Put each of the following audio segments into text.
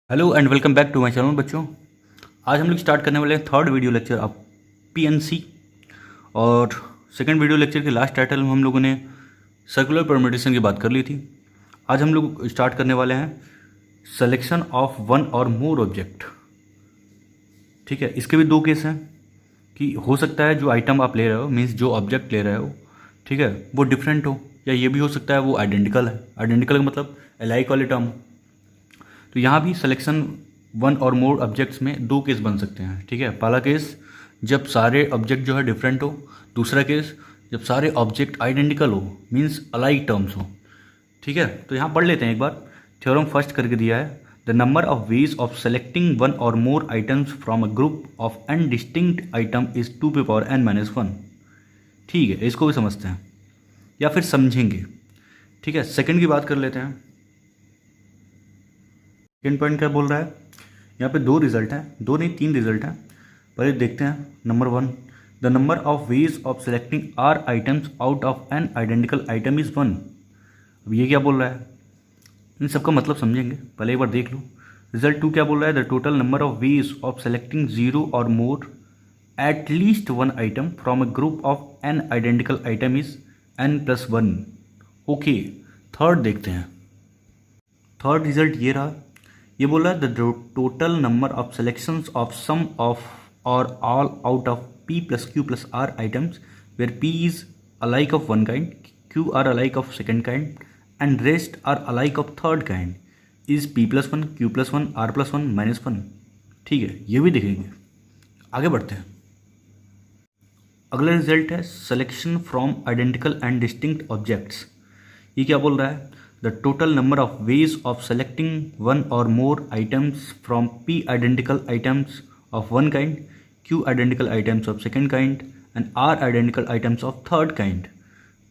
Hello and welcome back to my channel बच्चों। आज हम लोग स्टार्ट करने वाले हैं third video lecture of PNC. और सेकंड वीडियो लेक्चर के लास्ट टाइटल में हम लोगों ने सर्कुलर परम्यूटेशन की बात कर ली थी। आज हम लोग स्टार्ट करने वाले हैं selection of one or more object. ठीक है, इसके भी दो केस हैं कि हो सकता है जो आइटम आप ले रहे हो मीन्स जो ऑब्जेक्ट ले रहे हो, ठीक है, वो डिफरेंट हो, या ये भी हो सकता है वो आइडेंटिकल है। आइडेंटिकल का मतलब एलाइक वाले टर्म। तो यहाँ भी selection one or more objects में दो केस बन सकते हैं। ठीक है, पहला केस जब सारे ऑब्जेक्ट जो है डिफरेंट हो, दूसरा केस जब सारे ऑब्जेक्ट आइडेंटिकल हो मीन्स अलाइक टर्म्स हो। ठीक है, तो यहाँ पढ़ लेते हैं एक बार। थ्योरम फर्स्ट करके दिया है, the number of ways of selecting one or more items from a group of N distinct item is 2n-1। ठीक है, इसको भी समझते हैं या फिर समझेंगे। ठीक है, सेकंड की बात कर लेते हैं। सेकेंड पॉइंट क्या बोल रहा है, यहाँ पे दो रिजल्ट हैं, दो नहीं तीन रिजल्ट हैं। पहले देखते हैं number one, the number of ways of selecting R items out of N identical item is 1। अब ये क्या बोल रहा है, इन सबका मतलब समझेंगे, पहले एक बार देख लो। रिजल्ट टू क्या बोल रहा है, the total number of ways of selecting 0 or more at least one item from a group of N identical item is n+1। Okay, third देखते हैं। थर्ड रिजल्ट ये रहा, ये बोला the total number of selections of some of or all out of p+q+r items where p is alike of one kind, q are alike of second kind and rest are alike of third kind is p+1 q+1 r+1 -1। ठीक है, ये भी देखेंगे। आगे बढ़ते हैं। अगला result है selection from identical and distinct objects. ये क्या बोल रहा है, the total number of ways of selecting one or more items from p identical items of one kind, q identical items of second kind and r identical items of third kind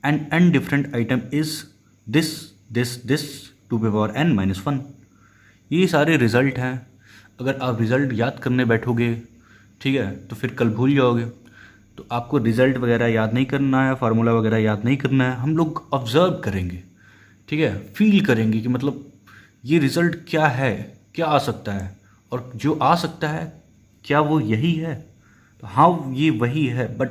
and n different item is this 2n-1। ये सारे result हैं। अगर आप result याद करने बैठोगे, ठीक है, तो फिर कल भूल जाओगे। तो आपको रिज़ल्ट वगैरह याद नहीं करना है, फार्मूला वगैरह याद नहीं करना है, हम लोग ऑब्जर्व करेंगे। ठीक है, फील करेंगे कि मतलब ये रिज़ल्ट क्या है, क्या आ सकता है, और जो आ सकता है क्या वो यही है। तो हाँ, ये वही है, बट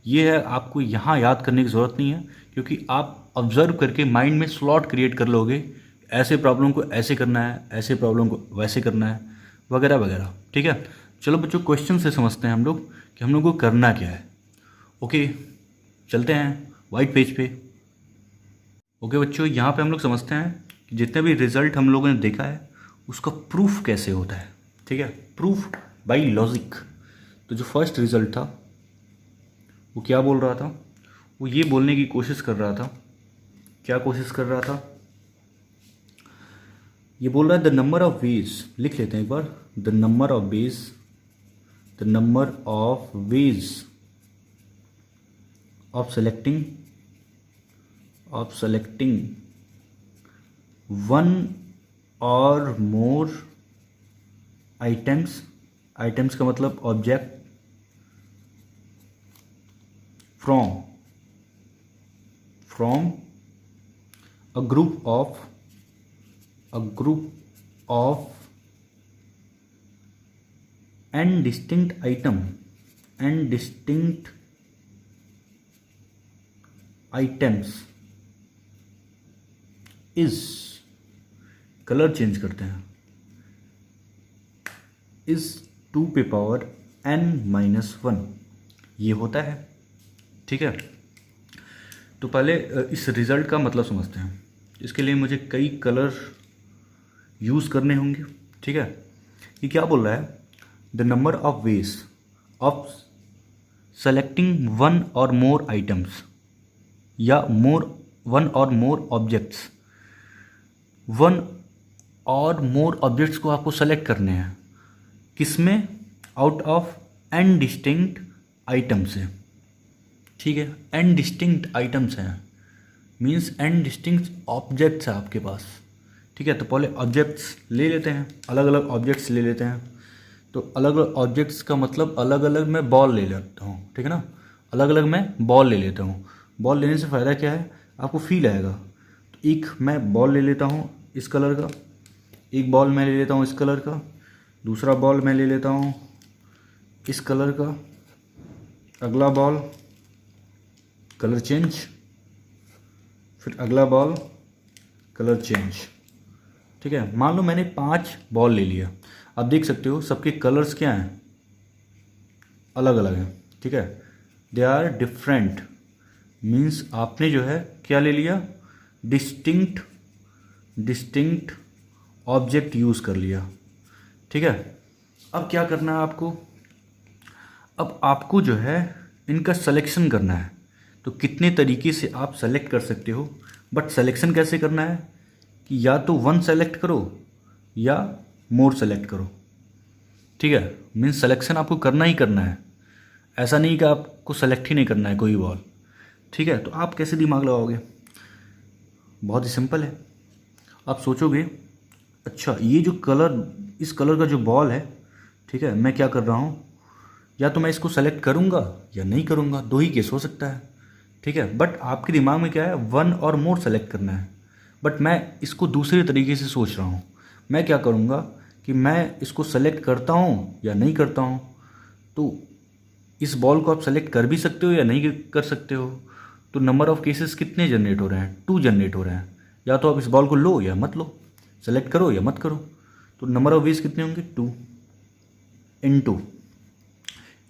ये है, आपको यहाँ याद करने की ज़रूरत नहीं है, क्योंकि आप ऑब्जर्व करके माइंड में स्लॉट क्रिएट कर लोगे, ऐसे प्रॉब्लम को ऐसे करना है, ऐसे प्रॉब्लम को वैसे करना है, वगैरह वगैरह। ठीक है, चलो बच्चों क्वेश्चन से समझते हैं हम लोग कि हम लोग को करना क्या है। ओके, चलते हैं वाइट पेज पे। ओके बच्चों, यहाँ पे हम लोग समझते हैं कि जितने भी रिजल्ट हम लोगों ने देखा है उसका प्रूफ कैसे होता है। ठीक है, प्रूफ बाय लॉजिक। तो जो फर्स्ट रिजल्ट था वो क्या बोल रहा था, वो ये बोलने की कोशिश कर रहा था, क्या कोशिश कर रहा था, ये बोल रहा है द नंबर ऑफ वेज, लिख लेते हैं एक बार, the number of ways, the number of ways of selecting one or more items, items का मतलब object, from a group of N distinct items is, colour change करते हैं, इज 2n-1 ये होता है। ठीक है, तो पहले इस रिज़ल्ट का मतलब समझते हैं। इसके लिए मुझे कई कलर यूज़ करने होंगे। ठीक है, ये क्या बोल रहा है, the number of ways of selecting one or more items या one or more objects, one or more objects को आपको सेलेक्ट करने हैं, किसमें, out of N distinct item से। ठीक है, एन डिस्टिंक्ट आइटम्स हैं मीन्स एन डिस्टिंक्ट ऑब्जेक्ट्स है आपके पास। ठीक है, तो पहले ऑब्जेक्ट्स ले लेते हैं, अलग अलग ऑब्जेक्ट्स ले लेते हैं। तो अलग अलग ऑब्जेक्ट्स का मतलब अलग अलग मैं बॉल ले लेता हूँ। ठीक है ना, अलग अलग मैं बॉल ले लेता हूँ। बॉल लेने से फ़ायदा क्या है, आपको फील आएगा। तो एक मैं बॉल ले लेता हूँ इस कलर का, एक बॉल मैं ले लेता हूँ इस कलर का, दूसरा बॉल मैं ले लेता हूँ इस कलर का, अगला बॉल कलर चेंज, फिर अगला बॉल कलर चेंज। ठीक है, मान लो मैंने 5 बॉल ले लिया। आप देख सकते हो सबके कलर्स क्या हैं, अलग अलग हैं। ठीक है, दे आर डिफरेंट, मीन्स आपने जो है क्या ले लिया, डिस्टिंक्ट ऑब्जेक्ट यूज़ कर लिया। ठीक है, अब क्या करना है आपको, अब आपको जो है इनका सिलेक्शन करना है। तो कितने तरीके से आप सेलेक्ट कर सकते हो, बट सिलेक्शन कैसे करना है कि या तो 1 सेलेक्ट करो या मोर सेलेक्ट करो। ठीक है, मीन्स सिलेक्शन आपको करना ही करना है, ऐसा नहीं कि आपको सेलेक्ट ही नहीं करना है कोई बॉल। ठीक है, तो आप कैसे दिमाग लगाओगे, बहुत ही सिंपल है। आप सोचोगे अच्छा ये जो कलर, इस कलर का जो बॉल है, ठीक है, मैं क्या कर रहा हूँ, या तो मैं इसको सेलेक्ट करूँगा या नहीं करूँगा, 2 ही केस हो सकता है। ठीक है, बट आपके दिमाग में क्या है, 1 और मोर सेलेक्ट करना है। बट मैं इसको दूसरे तरीके से सोच रहा हूँ, मैं क्या करूँगा कि मैं इसको सेलेक्ट करता हूँ या नहीं करता हूँ। तो इस बॉल को आप सेलेक्ट कर भी सकते हो या नहीं कर सकते हो। तो नंबर ऑफ़ केसेस कितने जनरेट हो रहे हैं, 2 जनरेट हो रहे हैं। या तो आप इस बॉल को लो या मत लो, सेलेक्ट करो या मत करो। तो नंबर ऑफ वेज कितने होंगे, 2 ×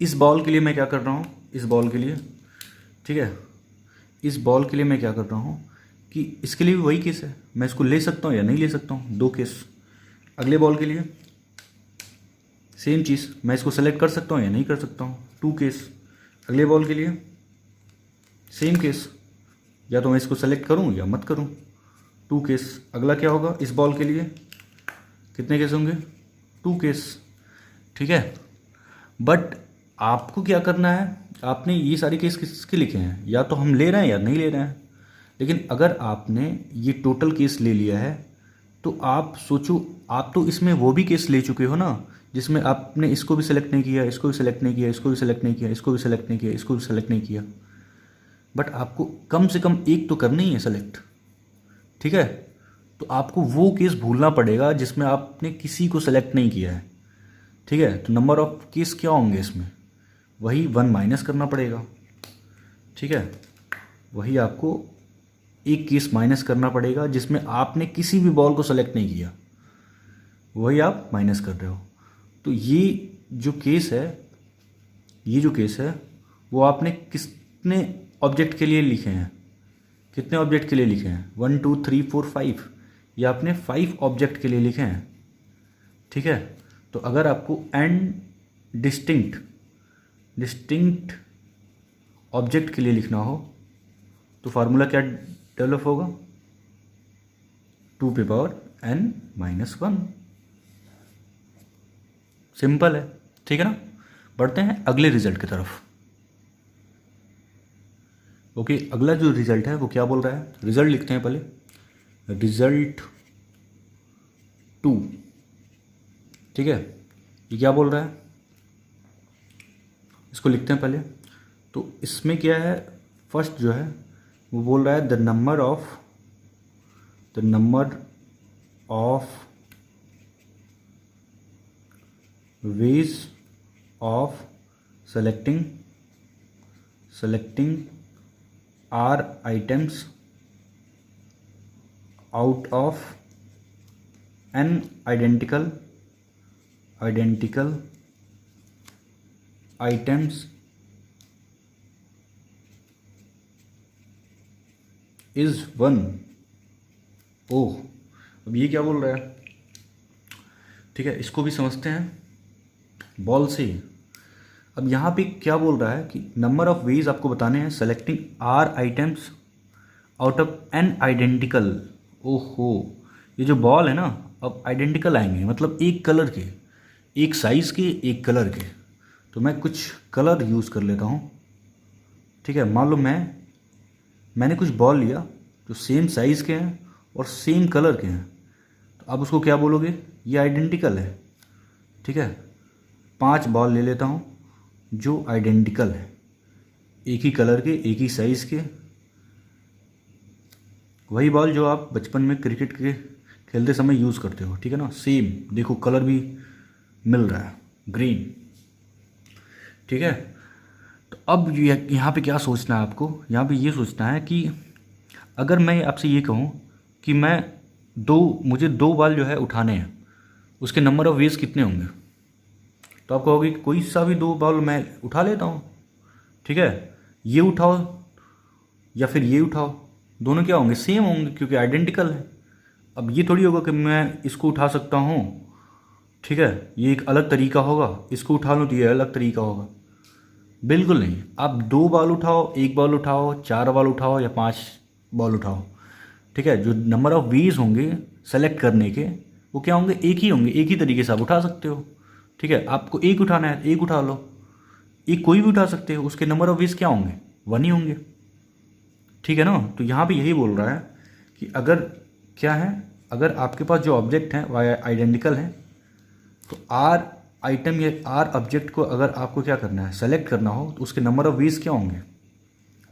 इस बॉल के लिए मैं क्या कर रहा हूँ, इस बॉल के लिए, ठीक है, इस बॉल के लिए मैं क्या कर रहा हूँ कि इसके लिए भी वही केस है, मैं इसको ले सकता हूँ या नहीं ले सकता हूँ, 2 केस। अगले बॉल के लिए सेम चीज़, मैं इसको सेलेक्ट कर सकता हूँ या नहीं कर सकता हूँ, 2 केस। अगले बॉल के लिए सेम केस, या तो मैं इसको सेलेक्ट करूँ या मत करूँ, 2 केस। अगला क्या होगा, इस बॉल के लिए कितने केस होंगे, 2 केस। ठीक है, बट आपको क्या करना है, आपने ये सारे केस किसके लिखे हैं, या तो हम ले रहे हैं या नहीं ले रहे हैं। लेकिन अगर आपने ये टोटल केस ले लिया है तो आप सोचो, आप तो इसमें वो भी केस ले चुके हो ना जिसमें आपने इसको भी सेलेक्ट नहीं किया, इसको भी सेलेक्ट नहीं किया, इसको भी सेलेक्ट नहीं किया, इसको भी सेलेक्ट नहीं किया, इसको भी सेलेक्ट नहीं किया। बट आपको कम से कम एक तो करना ही है सेलेक्ट। ठीक है, तो आपको वो केस भूलना पड़ेगा जिसमें आपने किसी को सेलेक्ट नहीं किया है। ठीक है, तो नंबर ऑफ केस क्या होंगे इसमें, वही 1 माइनस करना पड़ेगा। ठीक है, वही आपको एक केस माइनस करना पड़ेगा जिसमें आपने किसी भी बॉल को सेलेक्ट नहीं किया, वही आप माइनस कर रहे हो। तो ये जो केस है, ये जो केस है वो आपने कितने ऑब्जेक्ट के लिए लिखे हैं, कितने ऑब्जेक्ट के लिए लिखे हैं, 1 2 3 4 5, ये आपने 5 ऑब्जेक्ट के लिए लिखे हैं। ठीक है, तो अगर आपको एन डिस्टिंक्ट ऑब्जेक्ट के लिए लिखना हो तो फार्मूला क्या डेवलप होगा, 2n-1। सिंपल है, ठीक है ना। बढ़ते हैं अगले रिजल्ट की तरफ। ओके, अगला जो रिजल्ट है वो क्या बोल रहा है, रिजल्ट लिखते हैं पहले, रिजल्ट 2। ठीक है, ये क्या बोल रहा है, इसको लिखते हैं पहले। तो इसमें क्या है, फर्स्ट जो है वो बोल रहा है the number of ways of selecting R items out of N identical items is 1। ओह, अब ये क्या बोल रहा है, ठीक है, इसको भी समझते हैं बॉल से। अब यहाँ पे क्या बोल रहा है कि नंबर ऑफ वेज आपको बताने हैं selecting R items out of N identical. ओहो, ये जो बॉल है ना, अब आइडेंटिकल आएंगे, मतलब एक कलर के, एक साइज़ के, एक कलर के। तो मैं कुछ कलर यूज़ कर लेता हूँ। ठीक है, मान लो मैंने कुछ बॉल लिया जो सेम साइज़ के हैं और सेम कलर के हैं, तो आप उसको क्या बोलोगे, ये आइडेंटिकल है। ठीक है, 5 बॉल ले लेता हूँ जो आइडेंटिकल है, एक ही कलर के, एक ही साइज़ के, वही बॉल जो आप बचपन में क्रिकेट खेलते समय यूज़ करते हो, ठीक है ना। सेम देखो कलर भी मिल रहा है, ग्रीन, ठीक है। तो अब यहाँ पे क्या सोचना है आपको, यहाँ पे ये सोचना है कि अगर मैं आपसे ये कहूँ कि मुझे 2 बॉल जो है उठाने हैं, उसके नंबर ऑफ वेज कितने होंगे, तो आप कहोगे कि कोई सा भी 2 बॉल मैं उठा लेता हूँ, ठीक है। ये उठाओ या फिर ये उठाओ, दोनों क्या होंगे, सेम होंगे क्योंकि आइडेंटिकल है। अब ये थोड़ी होगा कि मैं इसको उठा सकता हूँ, ठीक है, ये एक अलग तरीका होगा, इसको उठा लूँ तो ये अलग तरीका होगा, बिल्कुल नहीं। आप 2 बॉल उठाओ, 1 बॉल उठाओ, 4 बॉल उठाओ या 5 बॉल उठाओ, ठीक है, जो नंबर ऑफ वेज होंगे सेलेक्ट करने के वो क्या होंगे, एक ही होंगे, एक ही तरीके से आप उठा सकते हो, ठीक है। आपको एक उठाना है, एक उठा लो, एक कोई भी उठा सकते हो, उसके नंबर ऑफ वेज क्या होंगे, 1 ही होंगे, ठीक है ना। तो यहाँ पे यही बोल रहा है कि अगर क्या है, अगर आपके पास जो ऑब्जेक्ट हैं वो आइडेंटिकल हैं, तो आर आइटम या आर ऑब्जेक्ट को अगर आपको क्या करना है, सेलेक्ट करना हो, तो उसके नंबर ऑफ वेज क्या होंगे,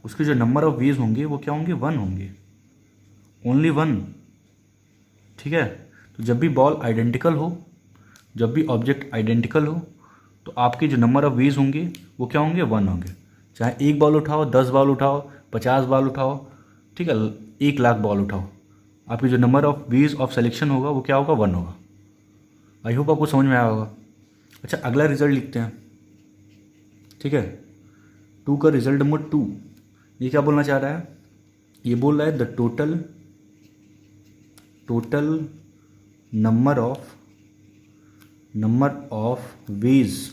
उसके जो नंबर ऑफ वेज होंगे वो क्या होंगे, 1 होंगे, ओनली 1, ठीक है। तो जब भी बॉल आइडेंटिकल हो, जब भी ऑब्जेक्ट आइडेंटिकल हो, तो आपके जो नंबर ऑफ वेज होंगे वो क्या होंगे, 1 होंगे। चाहे 1 बॉल उठाओ, 10 बॉल उठाओ, 50 बॉल उठाओ, ठीक है, 1,00,000 बॉल उठाओ, आपकी जो number of ways of selection होगा वो क्या होगा, 1 होगा। आई होप आपको समझ में आया होगा। अच्छा, अगला रिजल्ट लिखते हैं, ठीक है। 2 का रिजल्ट नंबर 2, ये क्या बोलना चाह रहा है, ये बोल रहा है the total number of ways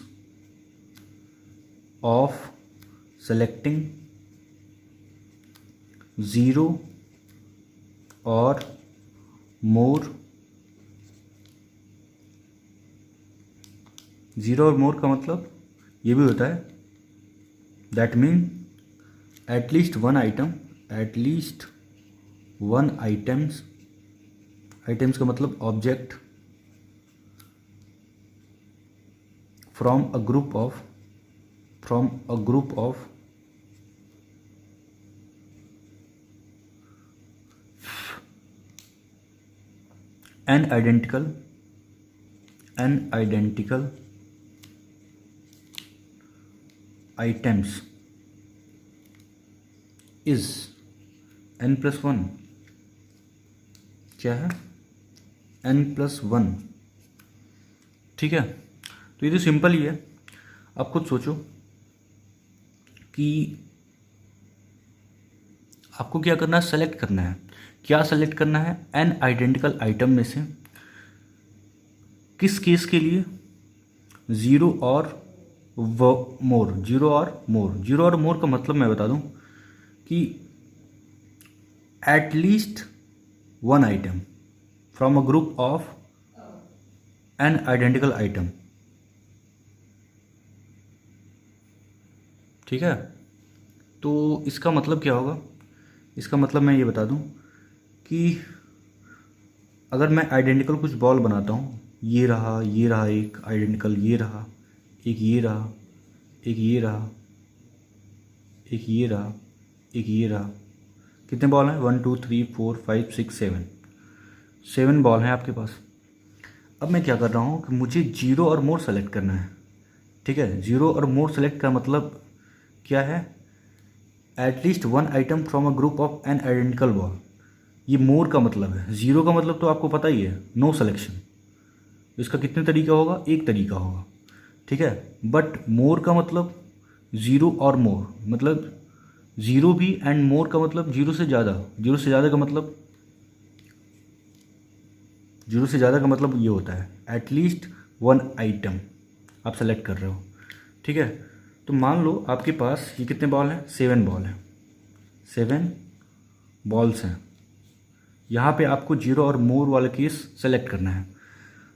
of selecting 0 or more, 0 or मोर का मतलब ये भी होता है, that mean at least one items का मतलब object from a group of N identical items is n+1, क्या है, n+1, ठीक है। तो ये तो सिंपल ही है। आप खुद सोचो कि आपको क्या करना है, सेलेक्ट करना है, क्या सेलेक्ट करना है, n आइडेंटिकल आइटम में से किस केस के लिए, 0 और मोर, 0 और मोर का मतलब मैं बता दूं कि at least 1 item from a group of N identical item, ठीक है। तो इसका मतलब क्या होगा, इसका मतलब मैं ये बता दूं कि अगर मैं आइडेंटिकल कुछ बॉल बनाता हूँ, ये रहा एक आइडेंटिकल, ये रहा एक, ये रहा एक, ये रहा एक, ये रहा एक, ये रहा, कितने बॉल हैं, 1 2 3 4 5 6 7 बॉल हैं आपके पास। अब मैं क्या कर रहा हूँ कि मुझे 0 और मोर सेलेक्ट करना है, ठीक है। 0 और मोर सेलेक्ट का मतलब क्या है, at least 1 item from a group of N identical ball, ये मोर का मतलब है। 0 का मतलब तो आपको पता ही है, नो सिलेक्शन, इसका कितने तरीका होगा, एक तरीका होगा, ठीक है। बट मोर का मतलब 0 और मोर, मतलब 0 भी एंड मोर का मतलब 0 से ज़्यादा, 0 से ज़्यादा का मतलब, 0 से ज़्यादा का मतलब ये होता है एटलीस्ट 1 आइटम आप सेलेक्ट कर रहे हो, ठीक है। तो मान लो आपके पास ये कितने बॉल हैं, 7 बॉल हैं, 7 बॉल्स हैं। यहाँ पे आपको 0 और मोर वाला केस सेलेक्ट करना है।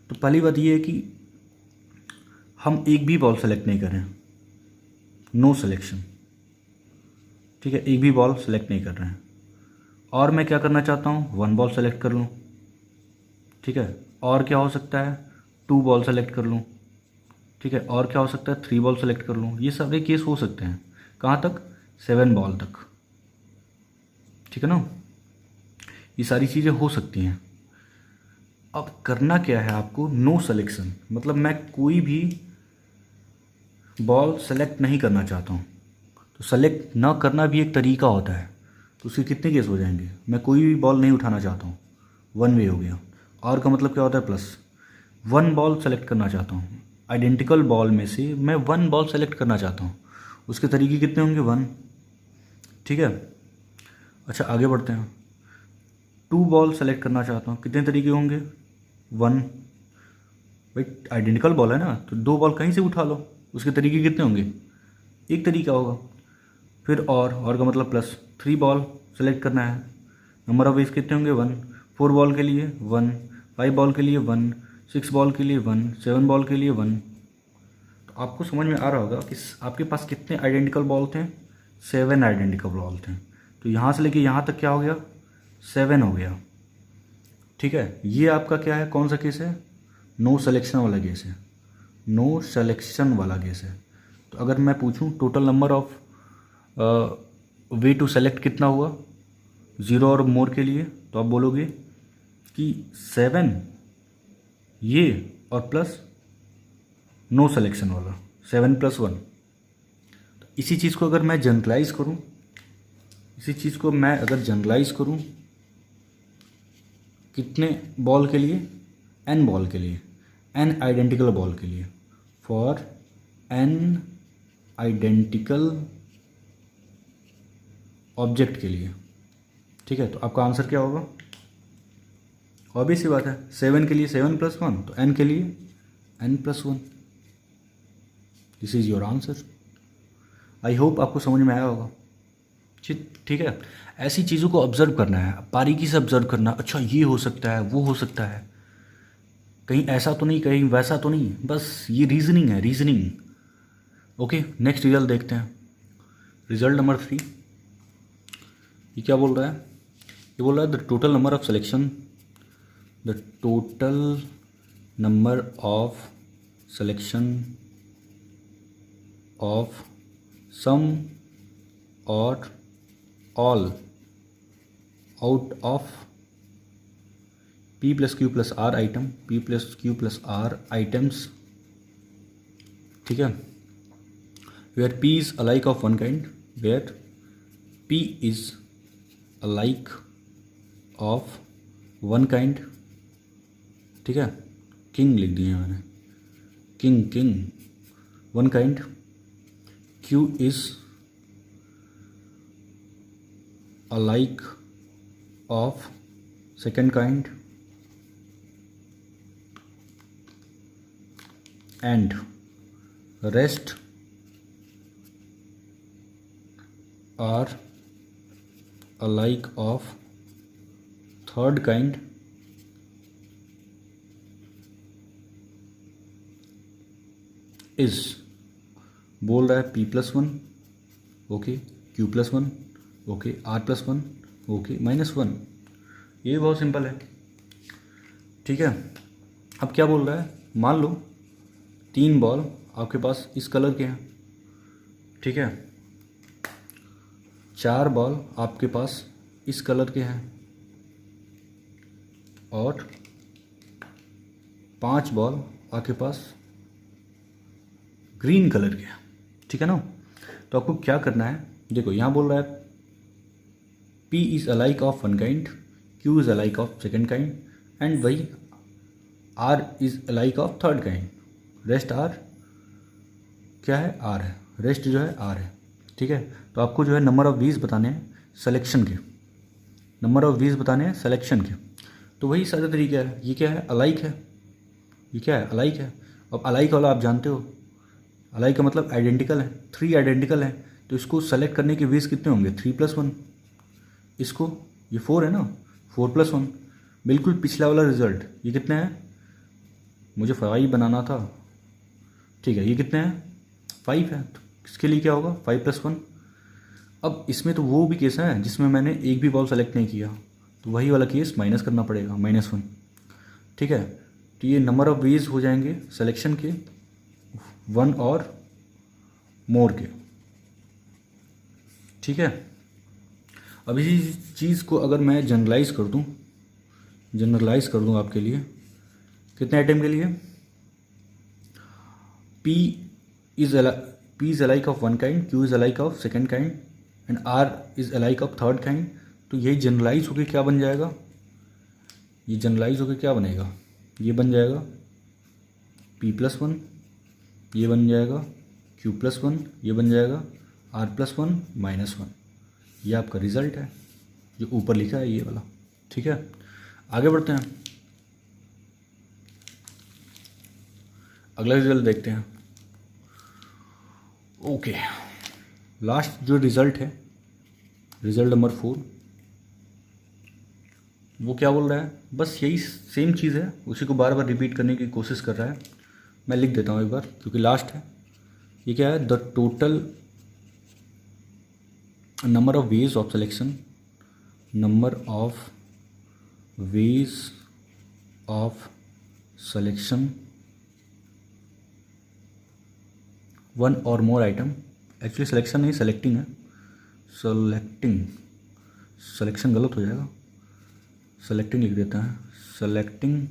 तो पहली बात ये है कि हम एक भी बॉल सेलेक्ट नहीं करें, नो सिलेक्शन, ठीक है, एक भी बॉल सेलेक्ट नहीं कर रहे हैं। और मैं क्या करना चाहता हूँ, 1 बॉल सेलेक्ट कर लूँ, ठीक है। और क्या हो सकता है, 2 बॉल सेलेक्ट कर लूँ, ठीक है। और क्या हो सकता है, 3 बॉल सेलेक्ट कर लूँ। ये सारे केस हो सकते हैं, कहाँ तक, 7 बॉल तक, ठीक है ना। ये सारी चीज़ें हो सकती हैं। अब करना क्या है आपको, नो सिलेक्शन, मतलब मैं कोई भी बॉल सेलेक्ट नहीं करना चाहता हूँ। तो सेलेक्ट ना करना भी एक तरीका होता है। तो उसके कितने केस हो जाएंगे, मैं कोई भी बॉल नहीं उठाना चाहता हूँ, वन वे हो गया। और का मतलब क्या होता है, प्लस। वन बॉल सेलेक्ट करना चाहता हूँ, आइडेंटिकल बॉल में से मैं वन बॉल सेलेक्ट करना चाहता हूँ, उसके तरीके कितने होंगे, वन। ठीक है, अच्छा आगे बढ़ते हैं। टू बॉल सेलेक्ट करना चाहता हूँ, कितने तरीके होंगे, वन। भाई आइडेंटिकल बॉल है ना, तो दो बॉल कहीं से उठा लो, उसके तरीके कितने होंगे, एक तरीका होगा। फिर और का मतलब प्लस, थ्री बॉल सेलेक्ट करना है, नंबर ऑफ वेज कितने होंगे, वन। फोर बॉल के लिए वन, फाइव बॉल के लिए वन, सिक्स बॉल के लिए वन, सेवन बॉल के लिए वन। तो आपको समझ में आ रहा होगा कि आपके पास कितने आइडेंटिकल बॉल थे, सेवन आइडेंटिकल बॉल थे। तो यहाँ से लेके यहाँ तक क्या हो गया, सेवन हो गया। ठीक है, ये आपका क्या है, कौन सा केस है, नो सिलेक्शन वाला केस है, नो सिलेक्शन वाला केस है। तो अगर मैं पूछूं total number of way to select कितना हुआ, ज़ीरो और मोर के लिए, तो आप बोलोगे कि सेवन ये और प्लस नो सिलेक्शन वाला, सेवन प्लस वन। तो इसी चीज़ को अगर मैं जनरलाइज करूं, इसी चीज़ को मैं अगर जनरलाइज करूं कितने बॉल के लिए, एन बॉल के लिए, एन आइडेंटिकल बॉल के लिए, फॉर एन आइडेंटिकल ऑब्जेक्ट के लिए। ठीक है, तो आपका आंसर क्या होगा, ऑब्वियस सी बात है, सेवन के लिए सेवन प्लस वन, तो एन के लिए N plus one. This is your answer. I hope आपको समझ में आया होगा। ठीक है, ऐसी चीज़ों को ऑब्जर्व करना है, बारीकी से ऑब्जर्व करना, अच्छा ये हो सकता है, वो हो सकता है, कहीं ऐसा तो नहीं, कहीं वैसा तो नहीं, बस ये रीजनिंग है, रीजनिंग। ओके, नेक्स्ट रिजल्ट देखते हैं। रिजल्ट नंबर 3, ये क्या बोल रहा है, ये बोल रहा है the total number of selection, the total number of selection of some or all out of P plus Q plus R item, P plus Q plus R items. ठीक है, where P is alike of one kind, where P is alike of one kind. ठीक है, kind लिख दिए मैंने, kind kind one kind. Q is alike of second kind, and rest are alike of third kind, is बोल रहा है P plus one, okay, Q plus one, okay, R plus one, okay, minus one. ये बहुत simple है। ठीक है, अब क्या बोल रहा है, मान लो तीन बॉल आपके पास इस कलर के हैं, ठीक है, चार बॉल आपके पास इस कलर के हैं, और पांच बॉल आपके पास ग्रीन कलर के हैं। ठीक है ना, तो आपको क्या करना है, देखो यहाँ बोल रहा है P is alike of one kind, Q is alike of second kind, and वही R is alike of third kind. Rest are क्या है, आर है, रेस्ट जो है आर है। ठीक है, तो आपको जो है नंबर ऑफ वीज बताने हैं सिलेक्शन के, नंबर ऑफ वीज बताने हैं सिलेक्शन के। तो वही सारा तरीका है, ये क्या है, अलाइक है, ये क्या है, अलाइक है। अब अलाइक वाला आप जानते हो, अलाइक का मतलब आइडेंटिकल है, थ्री आइडेंटिकल है, तो इसको सेलेक्ट करने के वीज कितने होंगे, थ्री प्लस वन। इसको ये फोर है ना, फोर प्लस वन, बिल्कुल पिछला वाला रिजल्ट। ये कितने हैं, मुझे फाइव बनाना था, ठीक है, ये कितने हैं, फाइव है, तो इसके लिए क्या होगा, फाइव प्लस वन। अब इसमें तो वो भी केस है जिसमें मैंने एक भी बॉल सेलेक्ट नहीं किया, तो वही वाला केस माइनस करना पड़ेगा, माइनस वन। ठीक है, तो ये नंबर ऑफ वेज हो जाएंगे सिलेक्शन के, वन और मोर के। ठीक है, अब इसी चीज़ को अगर मैं जनरलाइज कर दूं आपके लिए, कितने आइटम के लिए? P is alike of one kind, Q is alike of second kind and R is alike of third kind. तो ये जनरलाइज होकर क्या बन जाएगा? ये जनरलाइज होकर क्या बनेगा? ये बन जाएगा P+1, ये बन जाएगा Q+1, ये बन जाएगा R+1 -1। ये आपका रिजल्ट है जो ऊपर लिखा है ये वाला। ठीक है, आगे बढ़ते हैं, अगला रिजल्ट देखते हैं। ओके, लास्ट जो रिजल्ट है, रिजल्ट नंबर 4, वो क्या बोल रहा है? बस यही सेम चीज़ है, उसी को बार बार रिपीट करने की कोशिश कर रहा है। मैं लिख देता हूँ एक बार क्योंकि लास्ट है। ये क्या है? The total number of ways of selection, number of ways of selection one or more item. Actually selection नहीं, सेलेक्टिंग है। सिलेक्शन गलत हो जाएगा, सेलेक्टिंग लिख देता है। Selecting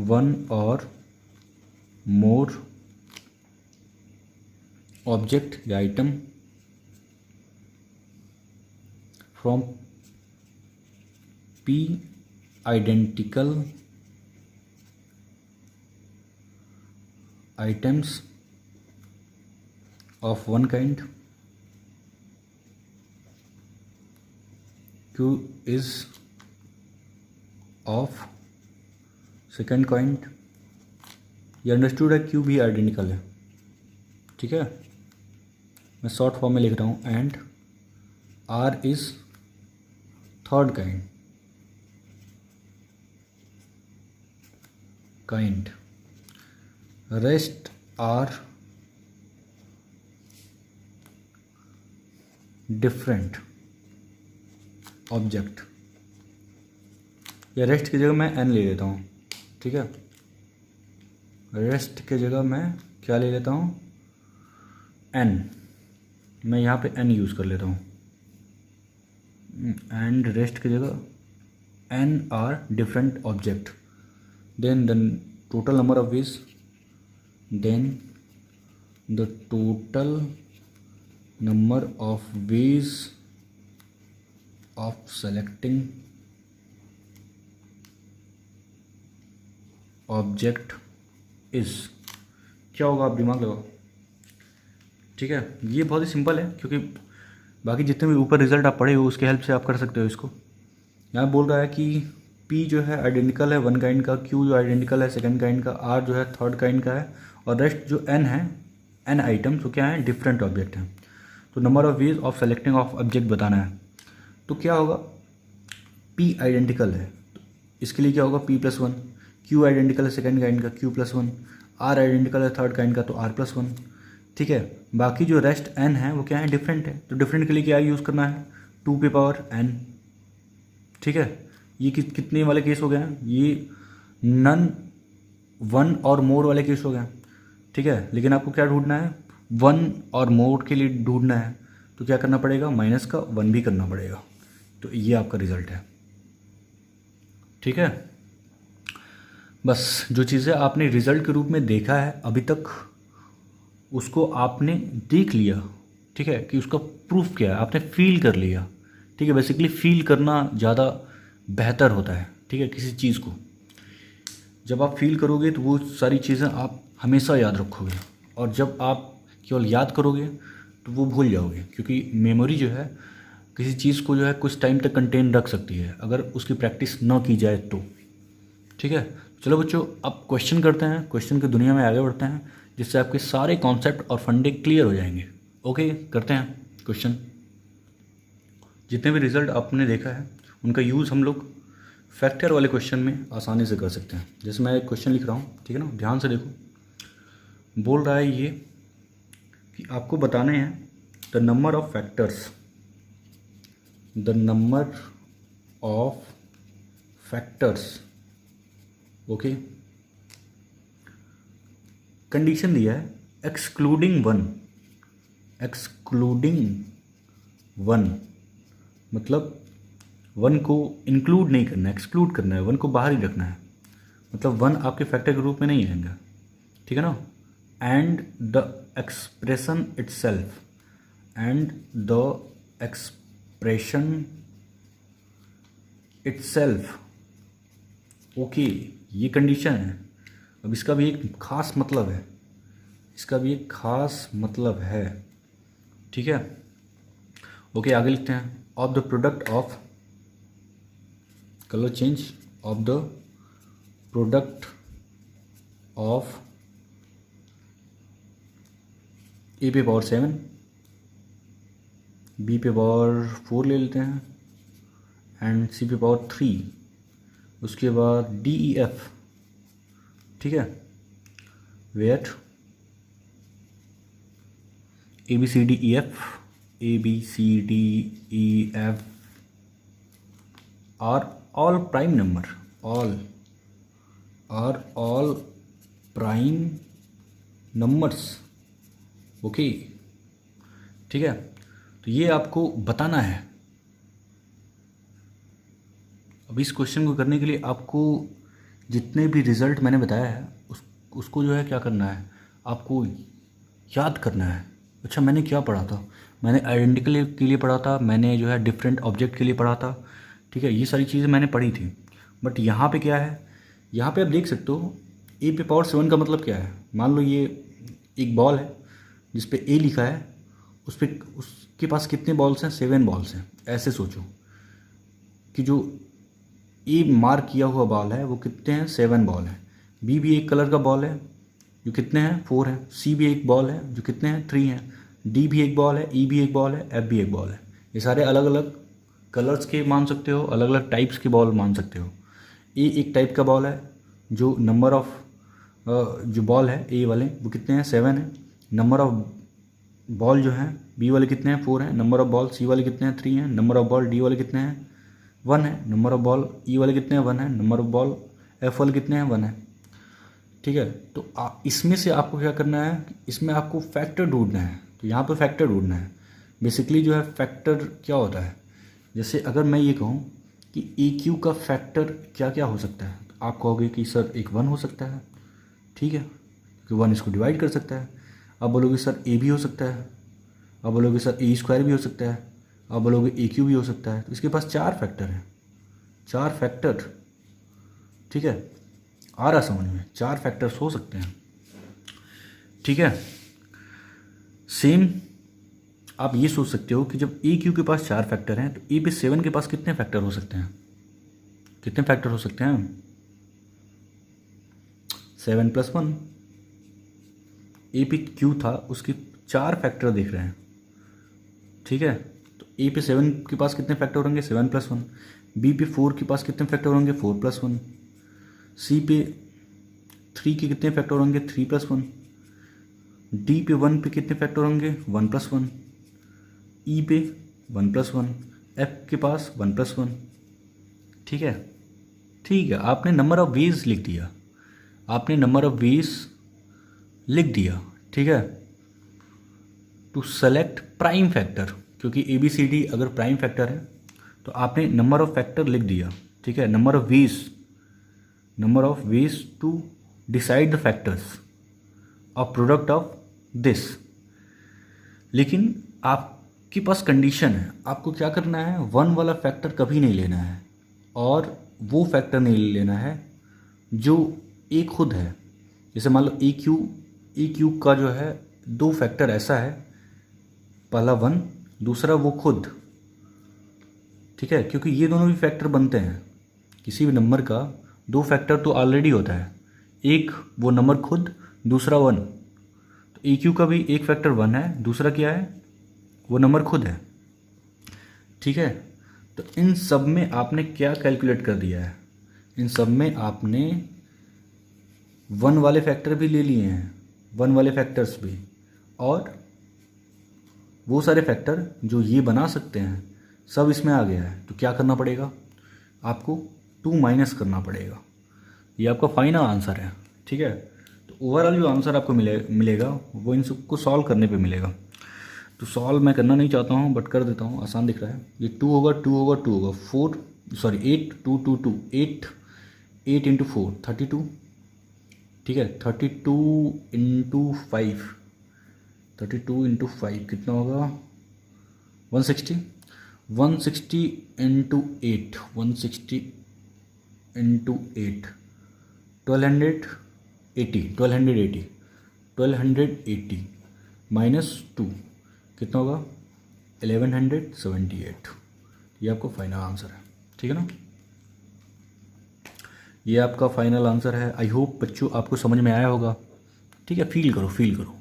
one or more object या item from P identical items of one kind, Q is of second kind। ये अंडरस्टूड है, Q भी आइडेंटिकल है। ठीक है, मैं शॉर्ट फॉर्म में लिख रहा हूँ। And R is third kind, rest are different object. या रेस्ट की जगह मैं n ले लेता हूँ। ठीक है, रेस्ट की जगह मैं क्या ले लेता हूँ? n। मैं यहाँ पे n यूज़ कर लेता हूँ। एंड रेस्ट की जगह n are different object. Then the total number of ways, then the total number of ways of selecting object is। क्या होगा? आप दिमाग लगाओ। ठीक है, ये बहुत ही सिंपल है क्योंकि बाकी जितने भी ऊपर रिजल्ट आप पढ़े हो उसके हेल्प से आप कर सकते हो इसको। यहाँ बोल रहा है कि P जो है आइडेंटिकल है वन काइंड का, Q जो आइडेंटिकल है सेकंड काइंड का, R जो है थर्ड काइंड का है, और रेस्ट जो n है, n आइटम जो क्या है? डिफरेंट ऑब्जेक्ट हैं। तो number of ways of selecting of object बताना है। तो क्या होगा? P आइडेंटिकल है तो इसके लिए क्या होगा? P+1। Q आइडेंटिकल है सेकंड काइंड का, Q+1। R आइडेंटिकल है थर्ड काइंड का, तो R+1। ठीक है, बाकी जो रेस्ट n है वो क्या है? डिफरेंट है। तो डिफरेंट के लिए क्या यूज़ करना है? 2n। ठीक है, ये कितने वाले केस हो गए हैं? ये नन, वन और मोर वाले केस हो गए। ठीक है, लेकिन आपको क्या ढूंढना है? वन और मोर के लिए ढूंढना है तो क्या करना पड़ेगा? माइनस का वन भी करना पड़ेगा। तो ये आपका रिजल्ट है। ठीक है, बस जो चीज़ें आपने रिजल्ट के रूप में देखा है अभी तक उसको आपने देख लिया। ठीक है, कि उसका प्रूफ क्या है, आपने फील कर लिया। ठीक है, बेसिकली फील करना ज़्यादा बेहतर होता है। ठीक है, किसी चीज़ को जब आप फील करोगे तो वो सारी चीज़ें आप हमेशा याद रखोगे, और जब आप केवल याद करोगे तो वो भूल जाओगे, क्योंकि मेमोरी जो है किसी चीज़ को जो है कुछ टाइम तक कंटेन रख सकती है अगर उसकी प्रैक्टिस न की जाए तो। ठीक है, चलो बच्चों अब क्वेश्चन करते हैं, क्वेश्चन की दुनिया में आगे बढ़ते हैं जिससे आपके सारे कॉन्सेप्ट और फंडे क्लियर हो जाएंगे। ओके, करते हैं क्वेश्चन। जितने भी रिजल्ट आपने देखा है उनका यूज़ हम लोग फैक्टर वाले क्वेश्चन में आसानी से कर सकते हैं। जैसे मैं एक क्वेश्चन लिख रहा हूँ, ठीक है ना, ध्यान से देखो। बोल रहा है ये कि आपको बताने हैं the number of factors, the number of factors. Okay, condition दिया है एक्सक्लूडिंग वन। एक्सक्लूडिंग वन मतलब वन को इंक्लूड नहीं करना है, एक्सक्लूड करना है, वन को बाहर ही रखना है। मतलब 1 आपके फैक्टर के रूप में नहीं आएगा, ठीक है ना। And the expression itself, and the expression itself, okay, ये कंडीशन है। अब इसका भी एक खास मतलब है, इसका भी एक खास मतलब है, ठीक है। ओके, आगे लिखते हैं। Of the product of, colour change, of the product of a पे पावर 7, बी पे पावर 4 ले लेते हैं, एंड सी पे पावर 3, उसके बाद डी ई एफ, ठीक है, where A B C D E F, A B C D E F are all prime number, all are all prime numbers, okay, ठीक है। तो ये आपको बताना है। अब इस क्वेश्चन को करने के लिए आपको जितने भी रिज़ल्ट मैंने बताया है उसको जो है क्या करना है, आपको याद करना है। अच्छा, मैंने क्या पढ़ा था, मैंने आइडेंटिकल के लिए पढ़ा था, मैंने जो है डिफरेंट ऑब्जेक्ट के लिए पढ़ा था, ठीक है, ये सारी चीज़ें मैंने पढ़ी थी। बट यहाँ पे क्या है, यहाँ पे आप देख सकते हो ए पे पावर 7 का मतलब क्या है। मान लो ये एक बॉल है जिस पे ए लिखा है, उस पर उसके पास कितने बॉल्स हैं, 7 बॉल्स हैं। ऐसे सोचो कि जो ए मार्क किया हुआ बॉल है वो कितने हैं, 7 बॉल हैं। बी भी एक कलर का बॉल है जो कितने हैं, 4 हैं। सी भी एक बॉल है जो कितने हैं, 3 हैं। डी भी एक बॉल है, ई भी एक बॉल है, एफ भी एक बॉल है। ये सारे अलग अलग कलर्स के मान सकते हो, अलग अलग टाइप्स के बॉल मान सकते हो। ए एक टाइप का बॉल है, जो नंबर ऑफ जो बॉल है ए वाले वो कितने हैं, 7 है। नंबर ऑफ बॉल जो हैं बी वाले कितने हैं, 4 हैं। नंबर ऑफ बॉल सी वाले कितने हैं, 3 हैं। नंबर ऑफ बॉल डी वाले कितने हैं, 1 है। नंबर ऑफ बॉल ई वाले कितने हैं, 1 है। नंबर ऑफ बॉल एफ वाले कितने हैं, 1 है, ठीक है। तो इसमें से आपको क्या करना है, इसमें आपको फैक्टर ढूंढना है। तो यहाँ पर फैक्टर ढूंढना है। बेसिकली जो है फैक्टर क्या होता है, जैसे अगर मैं ये कहूँ कि ए क्यू का फैक्टर क्या क्या हो सकता है, तो आप कहोगे कि सर एक 1 हो सकता है, ठीक है, क्योंकि 1 इसको डिवाइड कर सकता है। आप बोलोगे सर ए भी हो सकता है, आप बोलोगे सर ए स्क्वायर भी हो सकता है, आप बोलोगे ए क्यू भी हो सकता है। तो इसके पास 4 फैक्टर हैं, 4 फैक्टर, ठीक है, आ रहा समझ में, 4 फैक्टर्स हो सकते हैं, ठीक है। सेम आप ये सोच सकते हो कि जब ए क्यू के पास 4 फैक्टर हैं तो ए पे 7 के पास कितने फैक्टर हो सकते हैं, कितने फैक्टर हो सकते हैं, 7 + 1। ए पे क्यू था उसके 4 फैक्टर देख रहे हैं, ठीक है। तो ए पे 7 के पास कितने फैक्टर होंगे, 7 + 1। बी पे 4 के पास कितने फैक्टर होंगे, 4 + 1। सी पे 3 के कितने फैक्टर होंगे, 3 + 1। डी पे 1 पे कितने फैक्टर होंगे, 1 + 1। ई पे 1 + 1। एफ के पास 1 + 1, ठीक है, ठीक है। आपने नंबर ऑफ वेज लिख दिया, आपने नंबर ऑफ वेज लिख दिया, ठीक है, टू सेलेक्ट प्राइम फैक्टर। क्योंकि ए बी सी डी अगर प्राइम फैक्टर है तो आपने नंबर ऑफ फैक्टर लिख दिया, ठीक है। Number of ways to decide the factors of product of this. लेकिन आपके पास कंडीशन है, आपको क्या करना है, 1 वाला फैक्टर कभी नहीं लेना है, और वो फैक्टर नहीं लेना है जो ए खुद है। जैसे मान लो ए क्यू का जो है 2 फैक्टर ऐसा है, पहला 1, दूसरा वो खुद, ठीक है, क्योंकि ये दोनों भी फैक्टर बनते हैं। किसी भी नंबर का 2 फैक्टर तो ऑलरेडी होता है, एक वो नंबर खुद, दूसरा 1। तो ए क्यू का भी एक फैक्टर 1 है, दूसरा क्या है, वो नंबर खुद है, ठीक है। तो इन सब में आपने क्या कैलकुलेट कर दिया है, इन सब में आपने 1 वाले फैक्टर भी ले लिए हैं, 1 वाले फैक्टर्स भी, और वो सारे फैक्टर जो ये बना सकते हैं सब इसमें आ गया है। तो क्या करना पड़ेगा, आपको 2 माइनस करना पड़ेगा। ये आपका फाइनल आंसर है, ठीक है। तो ओवरऑल जो आंसर आपको मिलेगा वो इन सबको सॉल्व करने पे मिलेगा। तो सॉल्व मैं करना नहीं चाहता हूँ बट कर देता हूँ, आसान दिख रहा है। ये 2 होगा, 2 होगा, 2 होगा, 4 सॉरी 8 2 2 2 8 8 × 4 32, ठीक है। 32 × 5 कितना होगा 160। 160 × 8 160 × 8 1280 -2 कितना होगा 1178। ये आपका फाइनल आंसर है, ठीक है ना। ये आपका फाइनल आंसर है। आई होप बच्चों आपको समझ में आया होगा, ठीक है। फील करो।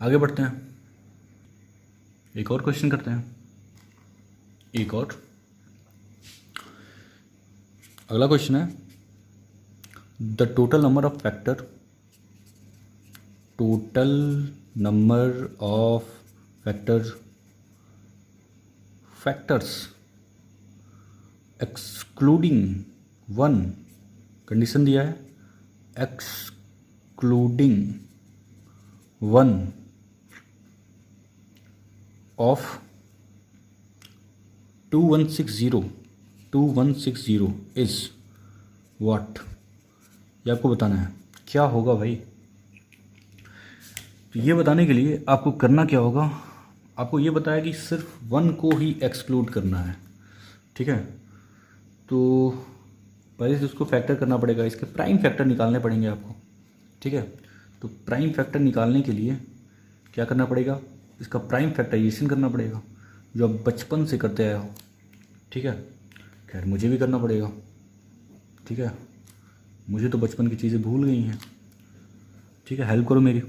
आगे बढ़ते हैं, एक और क्वेश्चन करते हैं। एक और अगला क्वेश्चन है, the total number of factors excluding 1, condition दिया है एक्सक्लूडिंग 1 ऑफ 2160 इज व्हाट। ये आपको बताना है क्या होगा भाई। तो ये बताने के लिए आपको करना क्या होगा, आपको ये बताया कि सिर्फ 1 को ही एक्सक्लूड करना है, ठीक है। तो पहले से उसको फैक्टर करना पड़ेगा, इसके प्राइम फैक्टर निकालने पड़ेंगे आपको, ठीक है। तो प्राइम फैक्टर निकालने के लिए क्या करना पड़ेगा, इसका प्राइम फैक्टराइजेशन करना पड़ेगा, जो आप बचपन से करते आए हो, ठीक है। खैर मुझे भी करना पड़ेगा, ठीक है। मुझे तो बचपन की चीज़ें भूल गई हैं, ठीक है। हेल्प करो मेरी।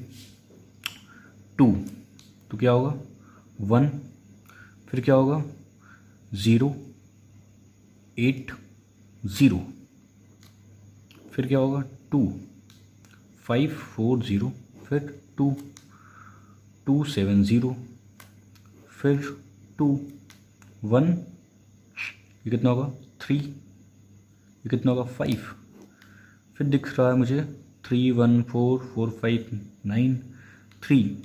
2 तो क्या होगा 1, फिर क्या होगा 0 8 0, फिर क्या होगा 2 5 4 0, फिर 2 2 7 0, फिर 2 1, ये कितना होगा 3, ये कितना होगा 5, फिर दिख रहा है मुझे 3 1 4 4 5 9 3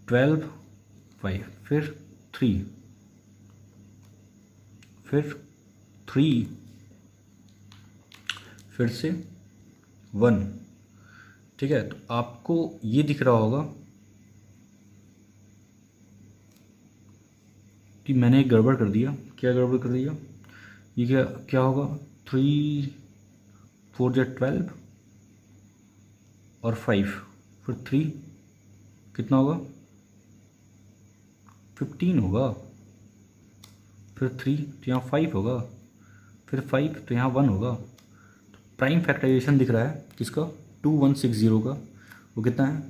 12 5, फिर 3, फिर 3, फिर से 1, ठीक है। तो आपको ये दिख रहा होगा कि मैंने एक गड़बड़ कर दिया। क्या गड़बड़ कर दिया, ये क्या क्या होगा 3 4 12 और 5, फिर 3 कितना होगा 15 होगा, फिर 3 तो यहाँ 5 होगा, फिर 5 तो यहाँ 1 होगा। तो प्राइम फैक्टराइजेशन दिख रहा है किसका 2160 का, वो कितना है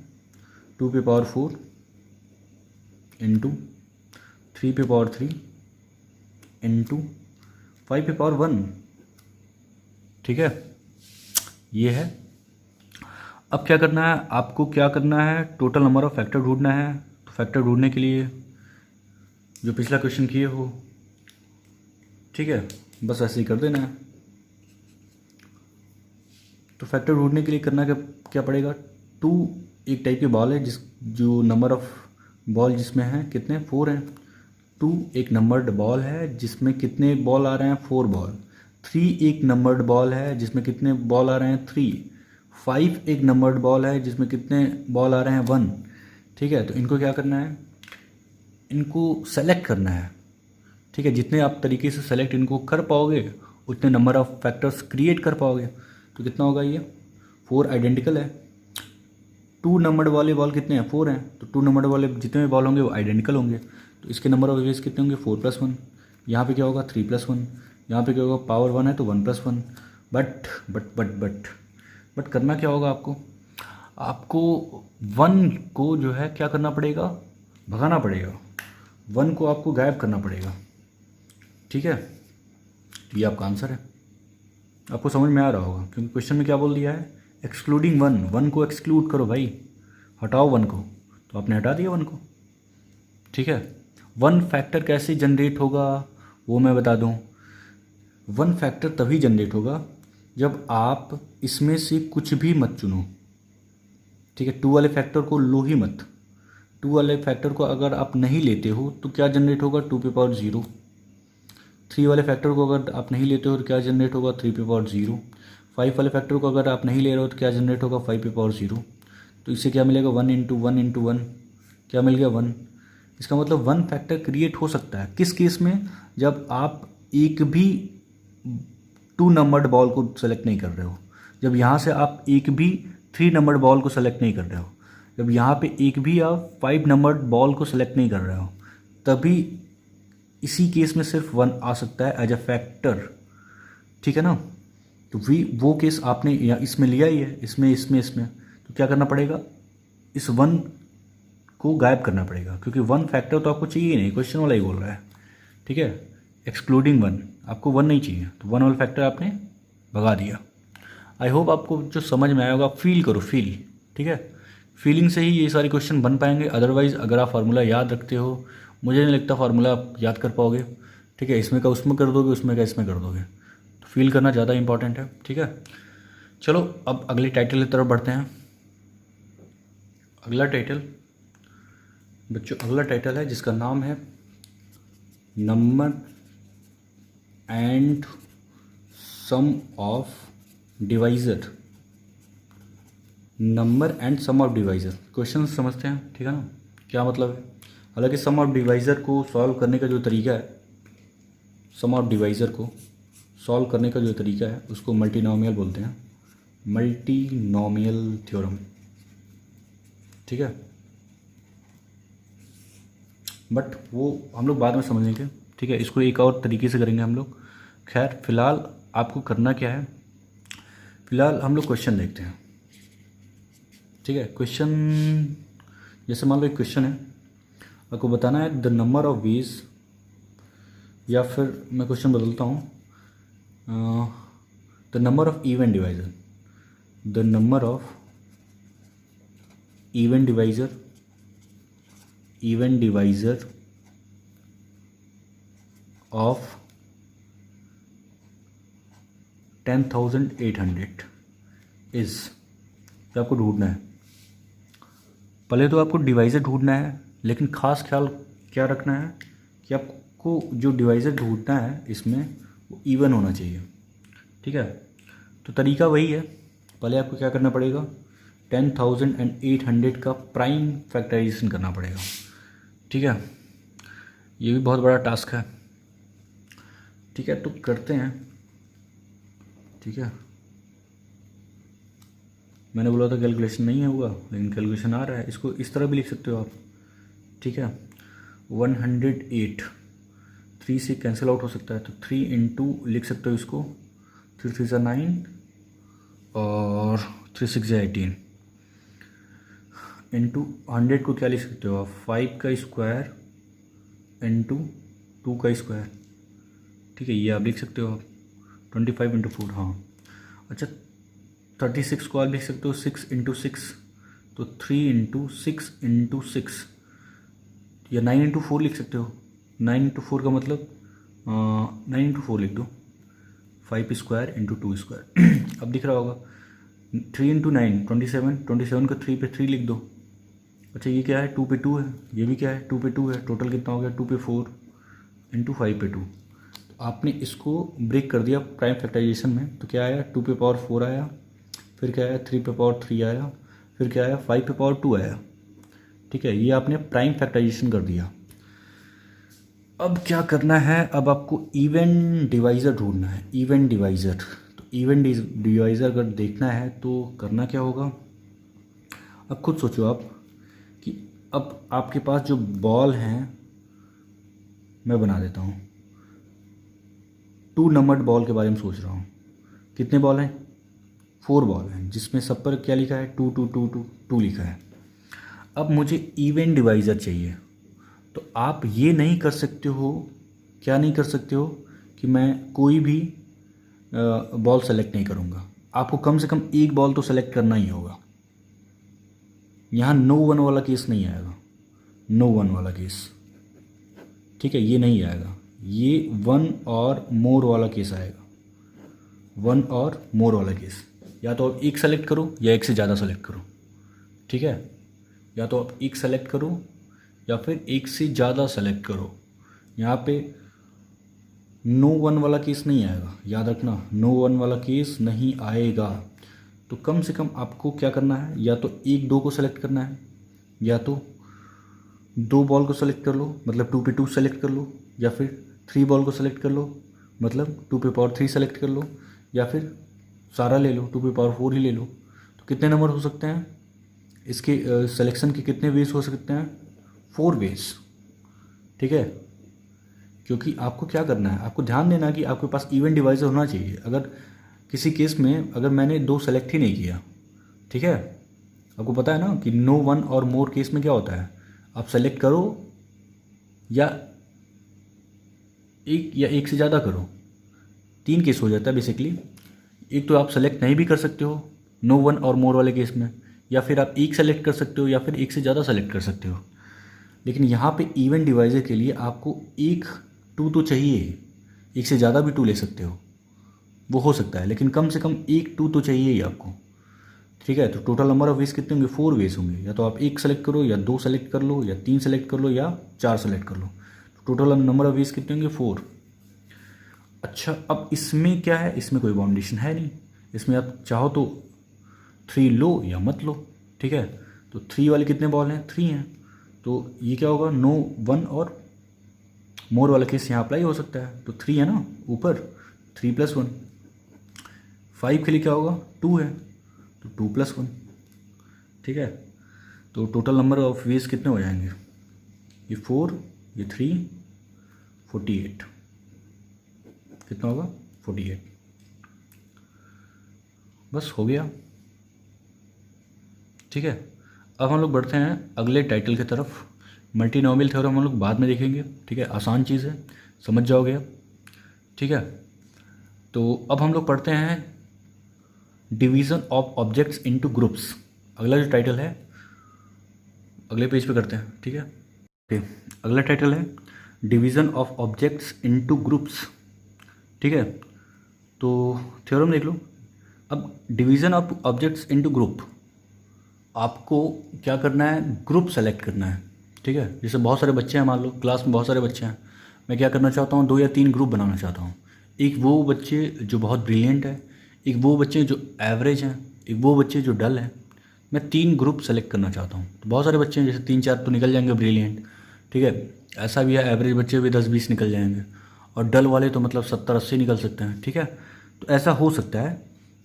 2 पे पावर 4 इंटू 3 पे पावर 3 इंटू 5 पे पावर 1, ठीक है। ये है। अब क्या करना है आपको, क्या करना है टोटल नंबर ऑफ फैक्टर ढूंढना है। तो फैक्टर ढूंढने के लिए जो पिछला क्वेश्चन किए हो, ठीक है, बस ऐसे ही कर देना है। तो फैक्टर ढूंढने के लिए करना क्या पड़ेगा 2 एक टाइप की बॉल है, जो नंबर ऑफ बॉल जिसमें है कितने 4 हैं। 2 एक नंबर्ड बॉल है जिसमें कितने बॉल आ रहे हैं 4 बॉल। 3 एक नंबर्ड बॉल है जिसमें कितने बॉल आ रहे हैं 3। 5 एक नंबर्ड बॉल है जिसमें कितने बॉल आ रहे हैं 1, ठीक है। तो इनको क्या करना है, इनको सेलेक्ट करना है, ठीक है। जितने आप तरीके से सेलेक्ट इनको कर पाओगे उतने नंबर ऑफ फैक्टर्स क्रिएट कर पाओगे। तो कितना होगा ये 4 आइडेंटिकल है। 2 नंबर वाले बॉल कितने हैं 4 हैं, तो 2 नंबर वाले जितने भी बॉल होंगे वो आइडेंटिकल होंगे। तो इसके नंबर ऑफ वेज कितने होंगे 4 + 1। यहाँ पे क्या होगा 3 + 1, यहाँ पे क्या होगा पावर 1 है तो 1 + 1। बट करना क्या होगा आपको 1 को जो है क्या करना पड़ेगा, भगाना पड़ेगा। 1 को आपको गायब करना पड़ेगा, ठीक है। ये आपका आंसर है। आपको समझ में आ रहा होगा क्योंकि क्वेश्चन में क्या बोल दिया है एक्सक्लूडिंग 1। 1 को एक्सक्लूड करो भाई, हटाओ 1 को। तो आपने हटा दिया 1 को, ठीक है। 1 फैक्टर कैसे जनरेट होगा वो मैं बता दूं। 1 फैक्टर तभी जनरेट होगा जब आप इसमें से कुछ भी मत चुनो, ठीक है। 2 वाले फैक्टर को लो ही मत। 2 वाले फैक्टर को अगर आप नहीं लेते हो तो क्या जनरेट होगा 2 पे पावर 0। 3 वाले फैक्टर को अगर आप नहीं लेते हो तो क्या जनरेट होगा, 3 पे पावर 0। 5 वाले फैक्टर को अगर आप नहीं ले रहे हो तो क्या जनरेट होगा, 5 पे पावर 0। तो इससे क्या मिलेगा, 1 इंटू 1 इंटू 1 क्या मिल गया, 1। इसका मतलब 1 फैक्टर क्रिएट हो सकता है किस केस में, जब आप एक भी 2 नंबर्ड बॉल को सेलेक्ट नहीं कर रहे हो, जब यहाँ से आप एक भी 3 नंबर्ड बॉल को सेलेक्ट नहीं कर रहे हो, जब यहाँ पे एक भी आप 5 नंबर्ड बॉल को सेलेक्ट नहीं कर रहे हो, तभी इसी केस में सिर्फ 1 आ सकता है एज अ फैक्टर, ठीक है ना। तो वो केस आपने या इसमें लिया ही है, इसमें तो क्या करना पड़ेगा, इस 1 को गायब करना पड़ेगा, क्योंकि 1 फैक्टर तो आपको चाहिए ही नहीं, क्वेश्चन वाला ही बोल रहा है, ठीक है। एक्सक्लूडिंग 1, आपको 1 नहीं चाहिए, तो 1 वाला फैक्टर आपने भगा दिया। आई होप आपको जो समझ में आया होगा, फील करो, फील, ठीक है। फीलिंग से ही ये सारे क्वेश्चन बन पाएंगे, अदरवाइज़ अगर आप फार्मूला याद रखते हो, मुझे नहीं लगता फार्मूला आप याद कर पाओगे, ठीक है। इसमें का उसमें कर दोगे, उसमें का इसमें कर दोगे, तो फील करना ज़्यादा इंपॉर्टेंट है, ठीक है। चलो अब अगले टाइटल की तरफ बढ़ते हैं। अगला टाइटल बच्चों, अगला टाइटल है जिसका नाम है number and sum of divisor. Number and sum of divisor, question समझते हैं, ठीक है ना, क्या मतलब है। हालांकि सम ऑफ डिवाइज़र को सॉल्व करने का जो तरीका है, सम ऑफ डिवाइज़र को सॉल्व करने का जो तरीका है उसको मल्टीनोमियल बोलते हैं, मल्टीनोमियल थ्योरम, ठीक है। बट वो हम लोग बाद में समझेंगे, ठीक है। इसको एक और तरीके से करेंगे हम लोग। खैर फ़िलहाल आपको करना क्या है, फ़िलहाल हम लोग क्वेश्चन देखते हैं, ठीक है। क्वेश्चन जैसे मान लो एक क्वेश्चन है, आपको बताना है द नंबर ऑफ वेज, या फिर मैं क्वेश्चन बदलता हूँ, the number of even divisor, the number of even divisor of 10,800 is, तो आपको ढूंढना है। पहले तो आपको डिवाइज़र ढूंढना है, लेकिन ख़ास ख्याल क्या रखना है कि आपको जो डिवाइज़र ढूंढना है इसमें वो इवन होना चाहिए, ठीक है। तो तरीका वही है, पहले आपको क्या करना पड़ेगा, 10,800 का प्राइम फैक्टराइजेशन करना पड़ेगा, ठीक है। ये भी बहुत बड़ा टास्क है, ठीक है। तो करते हैं, ठीक है। मैंने बोला था कैलकुलेशन नहीं है हुआ, लेकिन कैलकुलेशन आ रहा है। इसको इस तरह भी लिख सकते हो आप, ठीक है। 108 3 से कैंसिल आउट हो सकता है, तो 3 इंटू लिख सकते हो इसको, 3 3 ज़ा 9 और 3 6 ज़ा 18 इंटू 100 को क्या लिख सकते हो आप, 5 का स्क्वायर इंटू 2 का स्क्वायर, ठीक है। ये आप लिख सकते हो आप 25 इंटू 4, हाँ। अच्छा 36 को आप लिख सकते हो 6 इंटू 6, तो 3 इंटू 6 इंटू 6, या 9 इंटू 4 लिख सकते हो। 9 इंटू 4 का मतलब 9 इंटू 4 लिख दो, 5 स्क्वायर इंटू 2 स्क्वायर अब दिख रहा होगा। 3 इंटू 9 27, 27 का 3 पे 3 लिख दो। अच्छा ये क्या है, 2 पे 2 है, ये भी क्या है 2 पे 2 है, टोटल कितना हो गया 2 पे 4 इंटू 5 पे 2। तो आपने इसको ब्रेक कर दिया प्राइम फैक्टराइजेशन में, तो क्या आया 2 पे पावर 4 आया, फिर क्या आया 3 पे पावर 3 आया, फिर क्या आया 5 पे पावर 2 आया, ठीक है। ये आपने प्राइम फैक्टराइजेशन कर दिया। अब क्या करना है, अब आपको इवन डिवाइज़र ढूंढना है, इवन डिवाइज़र। तो इवन डिवाइज़र अगर देखना है तो करना क्या होगा, अब खुद सोचो आप कि अब आपके पास जो बॉल हैं, मैं बना देता हूँ, 2 नंबर्ड बॉल के बारे में सोच रहा हूँ। कितने बॉल हैं, 4 बॉल हैं, जिसमें सब पर क्या लिखा है 2 2 2 2 2 लिखा है। अब मुझे इवन डिवाइज़र चाहिए, तो आप ये नहीं कर सकते हो, क्या नहीं कर सकते हो कि मैं कोई भी बॉल सेलेक्ट नहीं करूँगा। आपको कम से कम एक बॉल तो सेलेक्ट करना ही होगा। यहाँ नो वन वाला केस नहीं आएगा, नो वन वाला केस, ठीक है, ये नहीं आएगा। ये 1 और मोर वाला केस आएगा, 1 और मोर वाला केस। या तो आप एक सेलेक्ट करो या एक से ज़्यादा सेलेक्ट करो, ठीक है। या तो आप एक सेलेक्ट करो या फिर एक से ज़्यादा सेलेक्ट करो। यहाँ पे नो वन वाला केस नहीं आएगा, याद रखना, नो वन वाला केस नहीं आएगा। तो कम से कम आपको क्या करना है, या तो 1 2 को सेलेक्ट करना है, या तो 2 बॉल को सेलेक्ट कर लो मतलब 2 पे 2 सेलेक्ट कर लो, या फिर 3 बॉल को सेलेक्ट कर लो मतलब 2 पे पावर 3 सेलेक्ट कर लो, या फिर सारा ले लो 2 पे पावर 4 ही ले लो। तो कितने नंबर हो सकते हैं इसके सिलेक्शन के, कितने वेज हो सकते हैं, 4 वेज। ठीक है, क्योंकि आपको क्या करना है, आपको ध्यान देना कि आपके पास इवेंट डिवाइसर होना चाहिए। अगर किसी केस में अगर मैंने 2 सेलेक्ट ही नहीं किया, ठीक है, आपको पता है ना कि no one or more case में क्या होता है, आप सेलेक्ट करो या एक से ज़्यादा करो, 3 केस हो जाता है बेसिकली। एक तो आप सेलेक्ट नहीं भी कर सकते हो नो वन और मोर वाले केस में, या फिर आप 1 सेलेक्ट कर सकते हो, या फिर 1 से ज़्यादा सेलेक्ट कर सकते हो। लेकिन यहाँ पे इवेंट डिवाइसर के लिए आपको 1 2 तो चाहिए, 1 से ज़्यादा भी 2 ले सकते हो, वो हो सकता है, लेकिन कम से कम 1 2 तो चाहिए ही आपको। ठीक है, तो टोटल नंबर ऑफ वेज कितने होंगे, 4 वेज होंगे। या तो आप 1 सेलेक्ट करो, या 2 सेलेक्ट कर लो, या 3 सेलेक्ट कर लो, या 4 सेलेक्ट कर लो। टोटल नंबर ऑफ वेज कितने होंगे, 4। अच्छा, अब इसमें क्या है, इसमें कोई बाउंडेशन है नहीं, इसमें आप चाहो तो 3 लो या मत लो। ठीक है, तो 3 वाले कितने बॉल हैं, 3 हैं, तो ये क्या होगा, नो वन और मोर वाला केस यहाँ अप्लाई हो सकता है। तो 3 है ना ऊपर, 3 + 1। 5 के लिए क्या होगा, 2 है, तो 2 + 1। ठीक है, तो टोटल नंबर ऑफ वेज कितने हो जाएंगे, ये 4, ये 3, 48। कितना होगा, 48। बस हो गया। ठीक है, अब हम लोग बढ़ते हैं अगले टाइटल की तरफ। मल्टीनोमियल थ्योरम हम लोग बाद में देखेंगे। ठीक है, आसान चीज़ है, समझ जाओगे अब। ठीक है, तो अब हम लोग पढ़ते हैं division of objects into groups. अगला जो टाइटल है अगले पेज पे करते हैं। ठीक है, ओके, अगला टाइटल है division of objects into groups. ठीक है, तो थ्योरम देख लो। अब division of objects into group, आपको क्या करना है, ग्रुप सेलेक्ट करना है। ठीक है, जैसे बहुत सारे बच्चे हैं, मान लो क्लास में बहुत सारे बच्चे हैं, मैं क्या करना चाहता हूँ, 2 या 3 ग्रुप बनाना चाहता हूँ। एक वो बच्चे जो बहुत ब्रिलियंट है, एक वो बच्चे जो एवरेज हैं, एक वो बच्चे जो डल हैं। मैं 3 ग्रुप सेलेक्ट करना चाहता हूँ। तो बहुत सारे बच्चे हैं, जैसे 3 4 तो निकल जाएंगे ब्रिलियंट। ठीक है, ऐसा भी है एवरेज बच्चे भी 10 20 निकल जाएंगे, और डल वाले तो मतलब 70 80 निकल सकते हैं। ठीक है, तो ऐसा हो सकता है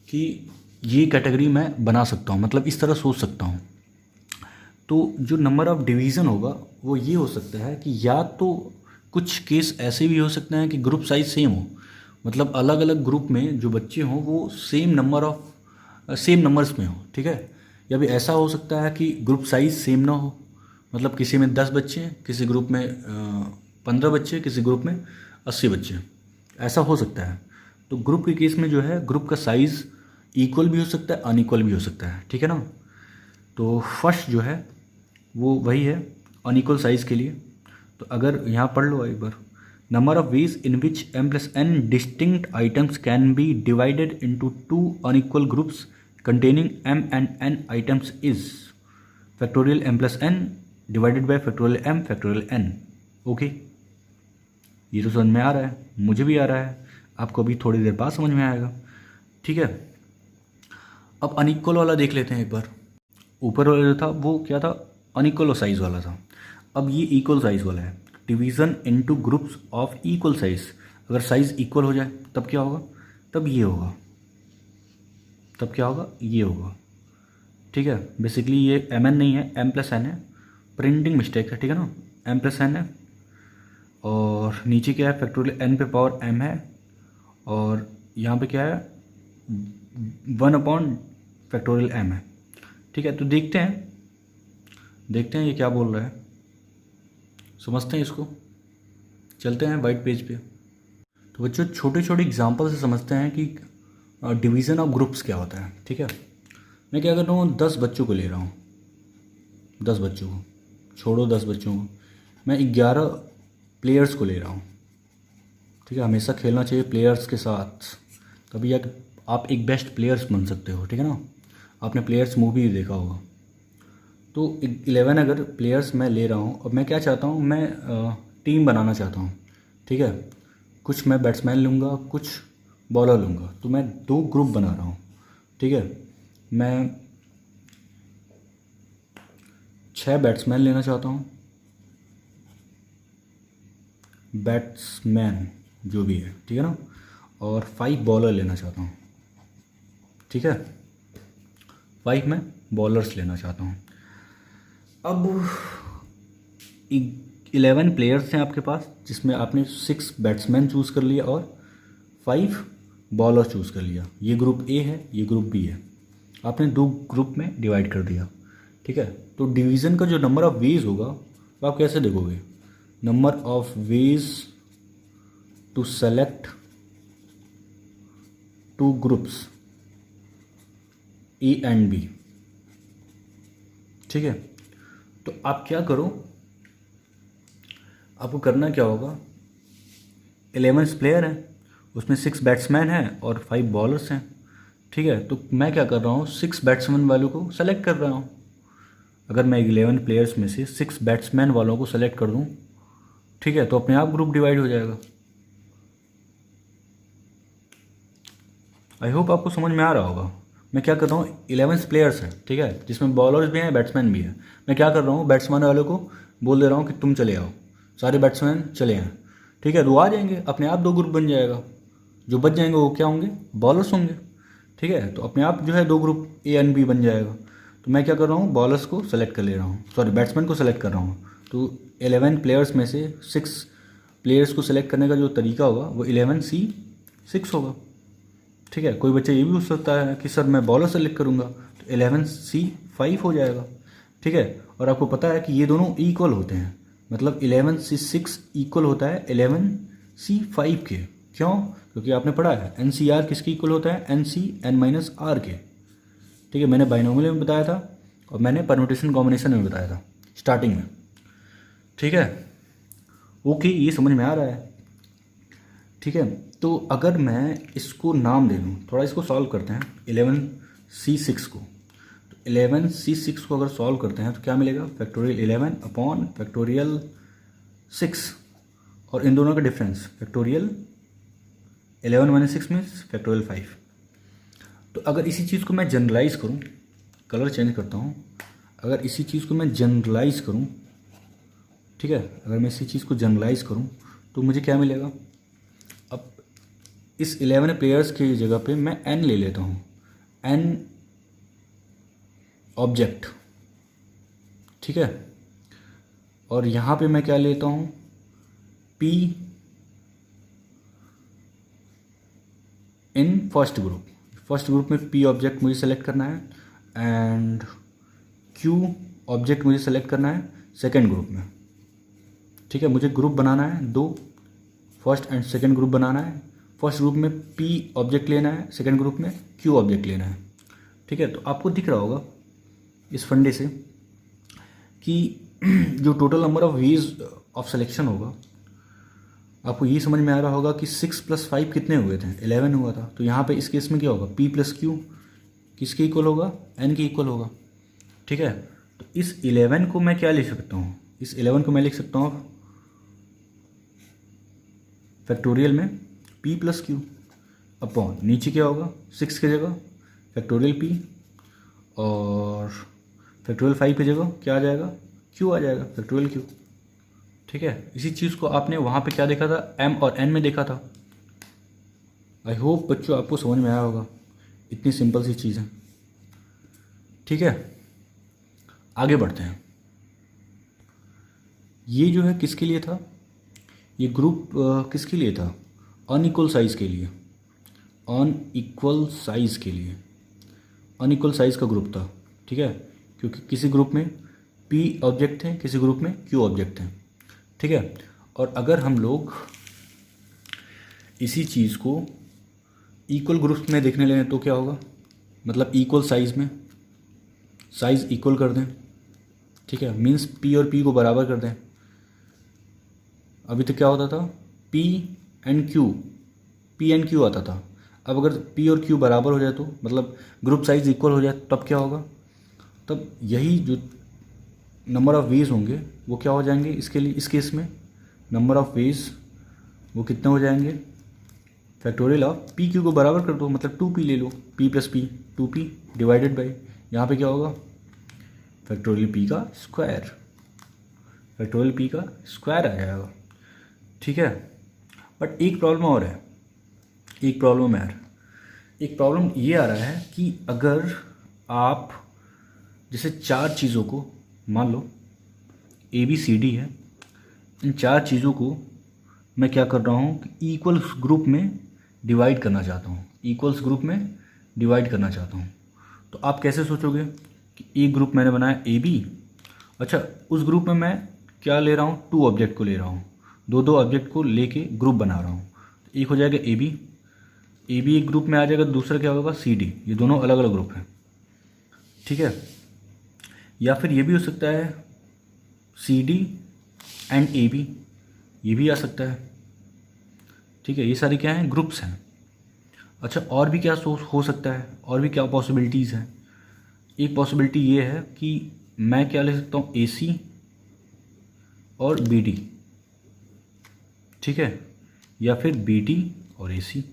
कि ये कैटेगरी मैं बना सकता हूँ, मतलब इस तरह सोच सकता हूँ। तो जो नंबर ऑफ डिवीज़न होगा वो ये हो सकता है कि या तो कुछ केस ऐसे भी हो सकते हैं कि ग्रुप साइज सेम हो, मतलब अलग अलग ग्रुप में जो बच्चे हों वो सेम नंबर्स में हो। ठीक है, या भी ऐसा हो सकता है कि ग्रुप साइज सेम ना हो, मतलब किसी में 10 बच्चे हैं, किसी ग्रुप में 15 बच्चे, किसी ग्रुप में 80 बच्चे, ऐसा हो सकता है। तो ग्रुप के केस में जो है ग्रुप का साइज़ इक्वल भी हो सकता है, अनइक्वल भी हो सकता है। ठीक है ना, तो फर्स्ट जो है वो वही है अनइक्वल साइज़ के लिए। तो अगर यहाँ पढ़ लो एक बार, number of ways in which m+n distinct items can be divided into 2 unequal groups containing m and n items is factorial m+n divided by factorial m factorial n। Okay, ये तो समझ में आ रहा है, मुझे भी आ रहा है, आपको अभी थोड़ी देर बाद समझ में आएगा। ठीक है, अब अनइक्वल वाला देख लेते हैं एक बार। ऊपर वाला जो था वो क्या था, अनइक्वल साइज़ वाला था। अब ये इक्वल साइज़ वाला है, division into groups of equal size. अगर साइज़ इक्वल हो जाए तब क्या होगा, तब ये होगा, तब क्या होगा, ये होगा। ठीक है, बेसिकली ये mn नहीं है, m+n है, प्रिंटिंग मिस्टेक है। ठीक है ना, m+n है, और नीचे क्या है, फैक्टोरियल n पे पावर m है, और यहाँ पे क्या है, 1/फैक्टोरियल m है। ठीक है, तो देखते हैं ये क्या बोल रहा है, समझते हैं इसको। चलते हैं वाइट पेज पे। तो बच्चों छोटे छोटे एग्जांपल से समझते हैं कि डिवीज़न ऑफ ग्रुप्स क्या होता है। ठीक है, मैं क्या कर रहा हूँ, 10 बच्चों को ले रहा हूँ, 10 बच्चों को छोड़ो, 10 बच्चों को, मैं 11 प्लेयर्स को ले रहा हूँ। ठीक है, हमेशा खेलना चाहिए प्लेयर्स के साथ, तभी आप एक बेस्ट प्लेयर्स बन सकते हो। ठीक है ना, आपने प्लेयर्स मूवी देखा होगा। तो 11 अगर प्लेयर्स मैं ले रहा हूँ, और मैं क्या चाहता हूँ, मैं टीम बनाना चाहता हूँ। ठीक है, कुछ मैं बैट्समैन लूँगा, कुछ बॉलर लूँगा, तो मैं 2 ग्रुप बना रहा हूँ। ठीक है, मैं 6 बैट्समैन लेना चाहता हूँ, बैट्समैन जो भी है, ठीक है ना, और 5 बॉलर लेना चाहता हूँ। ठीक है, 5 मैं बॉलर्स लेना चाहता हूँ। अब 11 प्लेयर्स हैं आपके पास, जिसमें आपने 6 बैट्समैन चूज़ कर लिया और 5 बॉलर चूज़ कर लिया। ये ग्रुप ए है, ये ग्रुप बी है, आपने 2 ग्रुप में डिवाइड कर दिया। ठीक है, तो डिवीज़न का जो नंबर ऑफ़ वेज होगा वो आप कैसे देखोगे? Number of ways to select 2 groups A and B. ठीक है, तो आप क्या करो, आपको करना क्या होगा, 11 प्लेयर हैं, उसमें 6 बैट्समैन हैं और 5 बॉलर्स हैं। ठीक है, तो मैं क्या कर रहा हूँ, 6 बैट्समैन वालों को सेलेक्ट कर रहा हूँ। अगर मैं 11 प्लेयर्स में से 6 बैट्समैन वालों को सेलेक्ट कर दूँ, ठीक है, तो अपने आप ग्रुप डिवाइड हो जाएगा। आई होप आपको समझ में आ रहा होगा। मैं क्या कर रहा हूँ, 11 प्लेयर्स हैं, ठीक है, जिसमें बॉलर्स भी हैं, बैट्समैन भी हैं। मैं क्या कर रहा हूँ, बैट्समैन वालों को बोल दे रहा हूँ कि तुम चले आओ, सारे बैट्समैन चले आए। ठीक है, तो आ जाएंगे, अपने आप 2 ग्रुप बन जाएगा। जो बच जाएंगे वो क्या होंगे, बॉलर्स होंगे। ठीक है, तो अपने आप जो है 2 ग्रुप ए एंड बी बन जाएगा। तो मैं क्या कर रहा हूँ, बॉलर्स को सेलेक्ट कर ले रहा हूँ, सॉरी बैट्समैन को सेलेक्ट कर रहा हूँ। तो 11 प्लेयर्स में से 6 प्लेयर्स को सेलेक्ट करने का जो तरीका होगा वो 11C6 होगा। ठीक है, कोई बच्चा ये भी पूछ सकता है कि सर मैं बॉलर सेलेक्ट करूँगा, तो 11C5 हो जाएगा। ठीक है, और आपको पता है कि ये दोनों इक्वल होते हैं, मतलब 11C6 इक्वल होता है 11C5 के। क्यों? क्योंकि आपने पढ़ा है NCR किसके इक्वल होता है, NC(n-r) के। ठीक है, मैंने बाइनोमियल में बताया था और मैंने परम्यूटेशन कॉम्बिनेशन में बताया था स्टार्टिंग में। ठीक है, ओके, ये समझ में आ रहा है। ठीक है, तो अगर मैं इसको नाम दे दूँ, थोड़ा इसको सॉल्व करते हैं 11C6 को। तो 11C6 को अगर सॉल्व करते हैं तो क्या मिलेगा, फैक्टोरियल 11 अपॉन फैक्टोरियल 6, और इन दोनों का difference factorial 11 minus 6 means factorial 5। तो अगर इसी चीज़ को मैं जनरलाइज करूँ, कलर चेंज करता हूँ, अगर इसी चीज़ को मैं जनरलाइज करूँ, ठीक है, अगर मैं इसी चीज़ को जनरलाइज करूँ तो मुझे क्या मिलेगा, अब इस 11 प्लेयर्स की जगह पे मैं n ले लेता हूँ, n ऑब्जेक्ट। ठीक है, और यहाँ पे मैं क्या लेता हूँ, p in first group. First group में p ऑब्जेक्ट मुझे सेलेक्ट करना है एंड q ऑब्जेक्ट मुझे सेलेक्ट करना है सेकेंड ग्रुप में। ठीक है, मुझे ग्रुप बनाना है 2, फर्स्ट एंड सेकेंड ग्रुप बनाना है। फर्स्ट ग्रुप में p ऑब्जेक्ट लेना है, सेकेंड ग्रुप में q ऑब्जेक्ट लेना है। ठीक है, तो आपको दिख रहा होगा इस फंडे से कि जो total number of ways of selection होगा, आपको ये समझ में आ रहा होगा कि 6 + 5 कितने हुए थे, 11 हुआ था। तो यहाँ पे इस केस में क्या होगा, p + q किसके इक्वल होगा, n के इक्वल होगा। ठीक है, तो इस 11 को मैं क्या लिख सकता हूँ, इस 11 को मैं लिख सकता हूँ फैक्टोरियल में p + q अपॉन नीचे क्या होगा, 6 की जगह फैक्टोरियल p और फैक्टोरियल 5 की जगह क्या आ जाएगा, q आ जाएगा, फैक्टोरियल q। ठीक है, इसी चीज़ को आपने वहाँ पे क्या देखा था, m और n में देखा था। आई होप बच्चों आपको समझ में आया होगा, इतनी सिंपल सी चीज़ है। ठीक है, आगे बढ़ते हैं। ये जो है किसके लिए था, ये ग्रुप किसके लिए था, अनइक्वल साइज़ के लिए, अनइक्वल साइज़ के लिए, अनइक्वल साइज़ का ग्रुप था। ठीक है, क्योंकि किसी ग्रुप में p ऑब्जेक्ट थे, किसी ग्रुप में q ऑब्जेक्ट थे। ठीक है, और अगर हम लोग इसी चीज़ को इक्वल ग्रुप्स में देखने लगे तो क्या होगा, मतलब इक्वल साइज़ में साइज़ इक्वल कर दें। ठीक है, मीन्स p और p को बराबर कर दें। अभी तक क्या होता था, p एंड q आता था। अब अगर p और q बराबर हो जाए तो मतलब ग्रुप साइज़ इक्वल हो जाए, तब क्या होगा, तब यही जो नंबर ऑफ़ वेज होंगे वो क्या हो जाएंगे, इसके लिए इस केस में नंबर ऑफ़ वेज वो कितने हो जाएंगे, फैक्टोरियल ऑफ पी क्यू को बराबर कर दो, मतलब 2p ले लो, p plus P 2p divided by यहाँ पे क्या होगा, फैक्टोरियल p का स्क्वायर, फैक्टोरियल p का स्क्वायर आ जाएगा। ठीक है, बट एक प्रॉब्लम और है, एक प्रॉब्लम है यार, एक प्रॉब्लम ये आ रहा है कि अगर आप जैसे चार चीज़ों को मान लो ए बी सी डी है, इन चार चीज़ों को मैं क्या कर रहा हूँ कि इक्वल्स ग्रुप में डिवाइड करना चाहता हूँ, इक्वल्स ग्रुप में डिवाइड करना चाहता हूँ। तो आप कैसे सोचोगे कि एक ग्रुप मैंने बनाया ए बी, अच्छा उस ग्रुप में मैं क्या ले रहा हूँ, 2 ऑब्जेक्ट को ले रहा हूँ, दो ऑब्जेक्ट को लेके ग्रुप बना रहा हूँ। एक हो जाएगा ए बी एक ग्रुप में आ जाएगा, दूसरा क्या होगा सी डी, ये दोनों अलग अलग ग्रुप हैं। ठीक है, या फिर ये भी हो सकता है C D and A B, ये भी आ सकता है। ठीक है, ये सारे क्या हैं, ग्रुप्स हैं। अच्छा और भी क्या हो सकता है, और भी क्या पॉसिबिलिटीज़ हैं। एक पॉसिबिलिटी ये है कि मैं क्या ले सकता हूँ, ए सी और बी डी, ठीक है, या फिर बी डी और ए सी,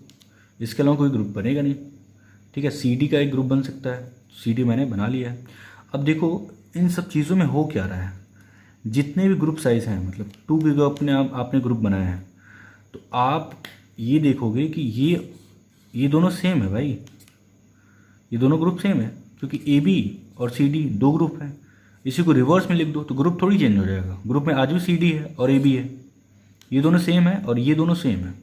इसके अलावा कोई ग्रुप बनेगा नहीं। ठीक है, सी डी का एक ग्रुप बन सकता है, सी डी मैंने बना लिया है। अब देखो इन सब चीज़ों में हो क्या रहा है, जितने भी ग्रुप साइज़ हैं, मतलब 2 के अपने आपने ग्रुप बनाया है, तो आप ये देखोगे कि ये दोनों सेम है भाई, ये दोनों ग्रुप सेम है, क्योंकि ए बी और सी डी 2 ग्रुप हैं। इसी को रिवर्स में लिख दो तो ग्रुप थोड़ी चेंज हो जाएगा, ग्रुप में आज भी सी डी है और ए बी है, ये दोनों सेम है और ये दोनों सेम है,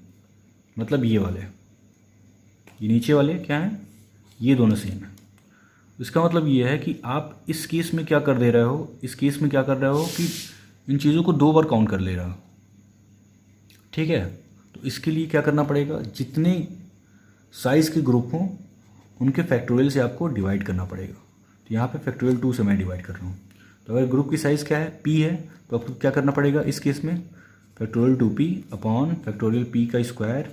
मतलब ये वाले, ये नीचे वाले क्या हैं, ये दोनों सेम है। इसका मतलब ये है कि आप इस केस में क्या कर दे रहे हो, इस केस में क्या कर रहे हो कि इन चीज़ों को 2 बार काउंट कर ले रहा हो। ठीक है, तो इसके लिए क्या करना पड़ेगा, जितने साइज़ के ग्रुप हों उनके फैक्टोरियल से आपको डिवाइड करना पड़ेगा। तो यहाँ पे फैक्टोरियल 2 से मैं डिवाइड कर रहा हूँ। तो अगर ग्रुप की साइज़ क्या है, p है, तो आपको क्या करना पड़ेगा इस केस में, factorial 2p upon factorial p का square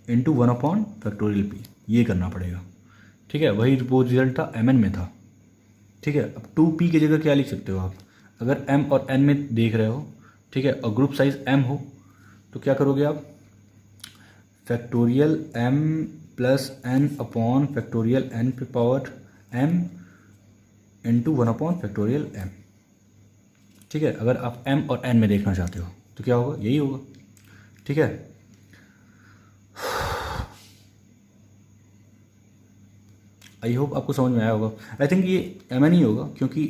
into 1 upon factorial p, ये करना पड़ेगा। ठीक है, वही वो रिजल्ट था mn में था। ठीक है, अब 2p की जगह क्या लिख सकते हो आप, अगर m और n में देख रहे हो, ठीक है, और ग्रुप साइज m हो तो क्या करोगे आप, factorial m plus n upon factorial n पे power m into 1 upon factorial m। ठीक है, अगर आप m और n में देखना चाहते हो तो क्या होगा, यही होगा। ठीक है, आई होप आपको समझ में आया होगा। आई थिंक ये एम एन ही होगा, क्योंकि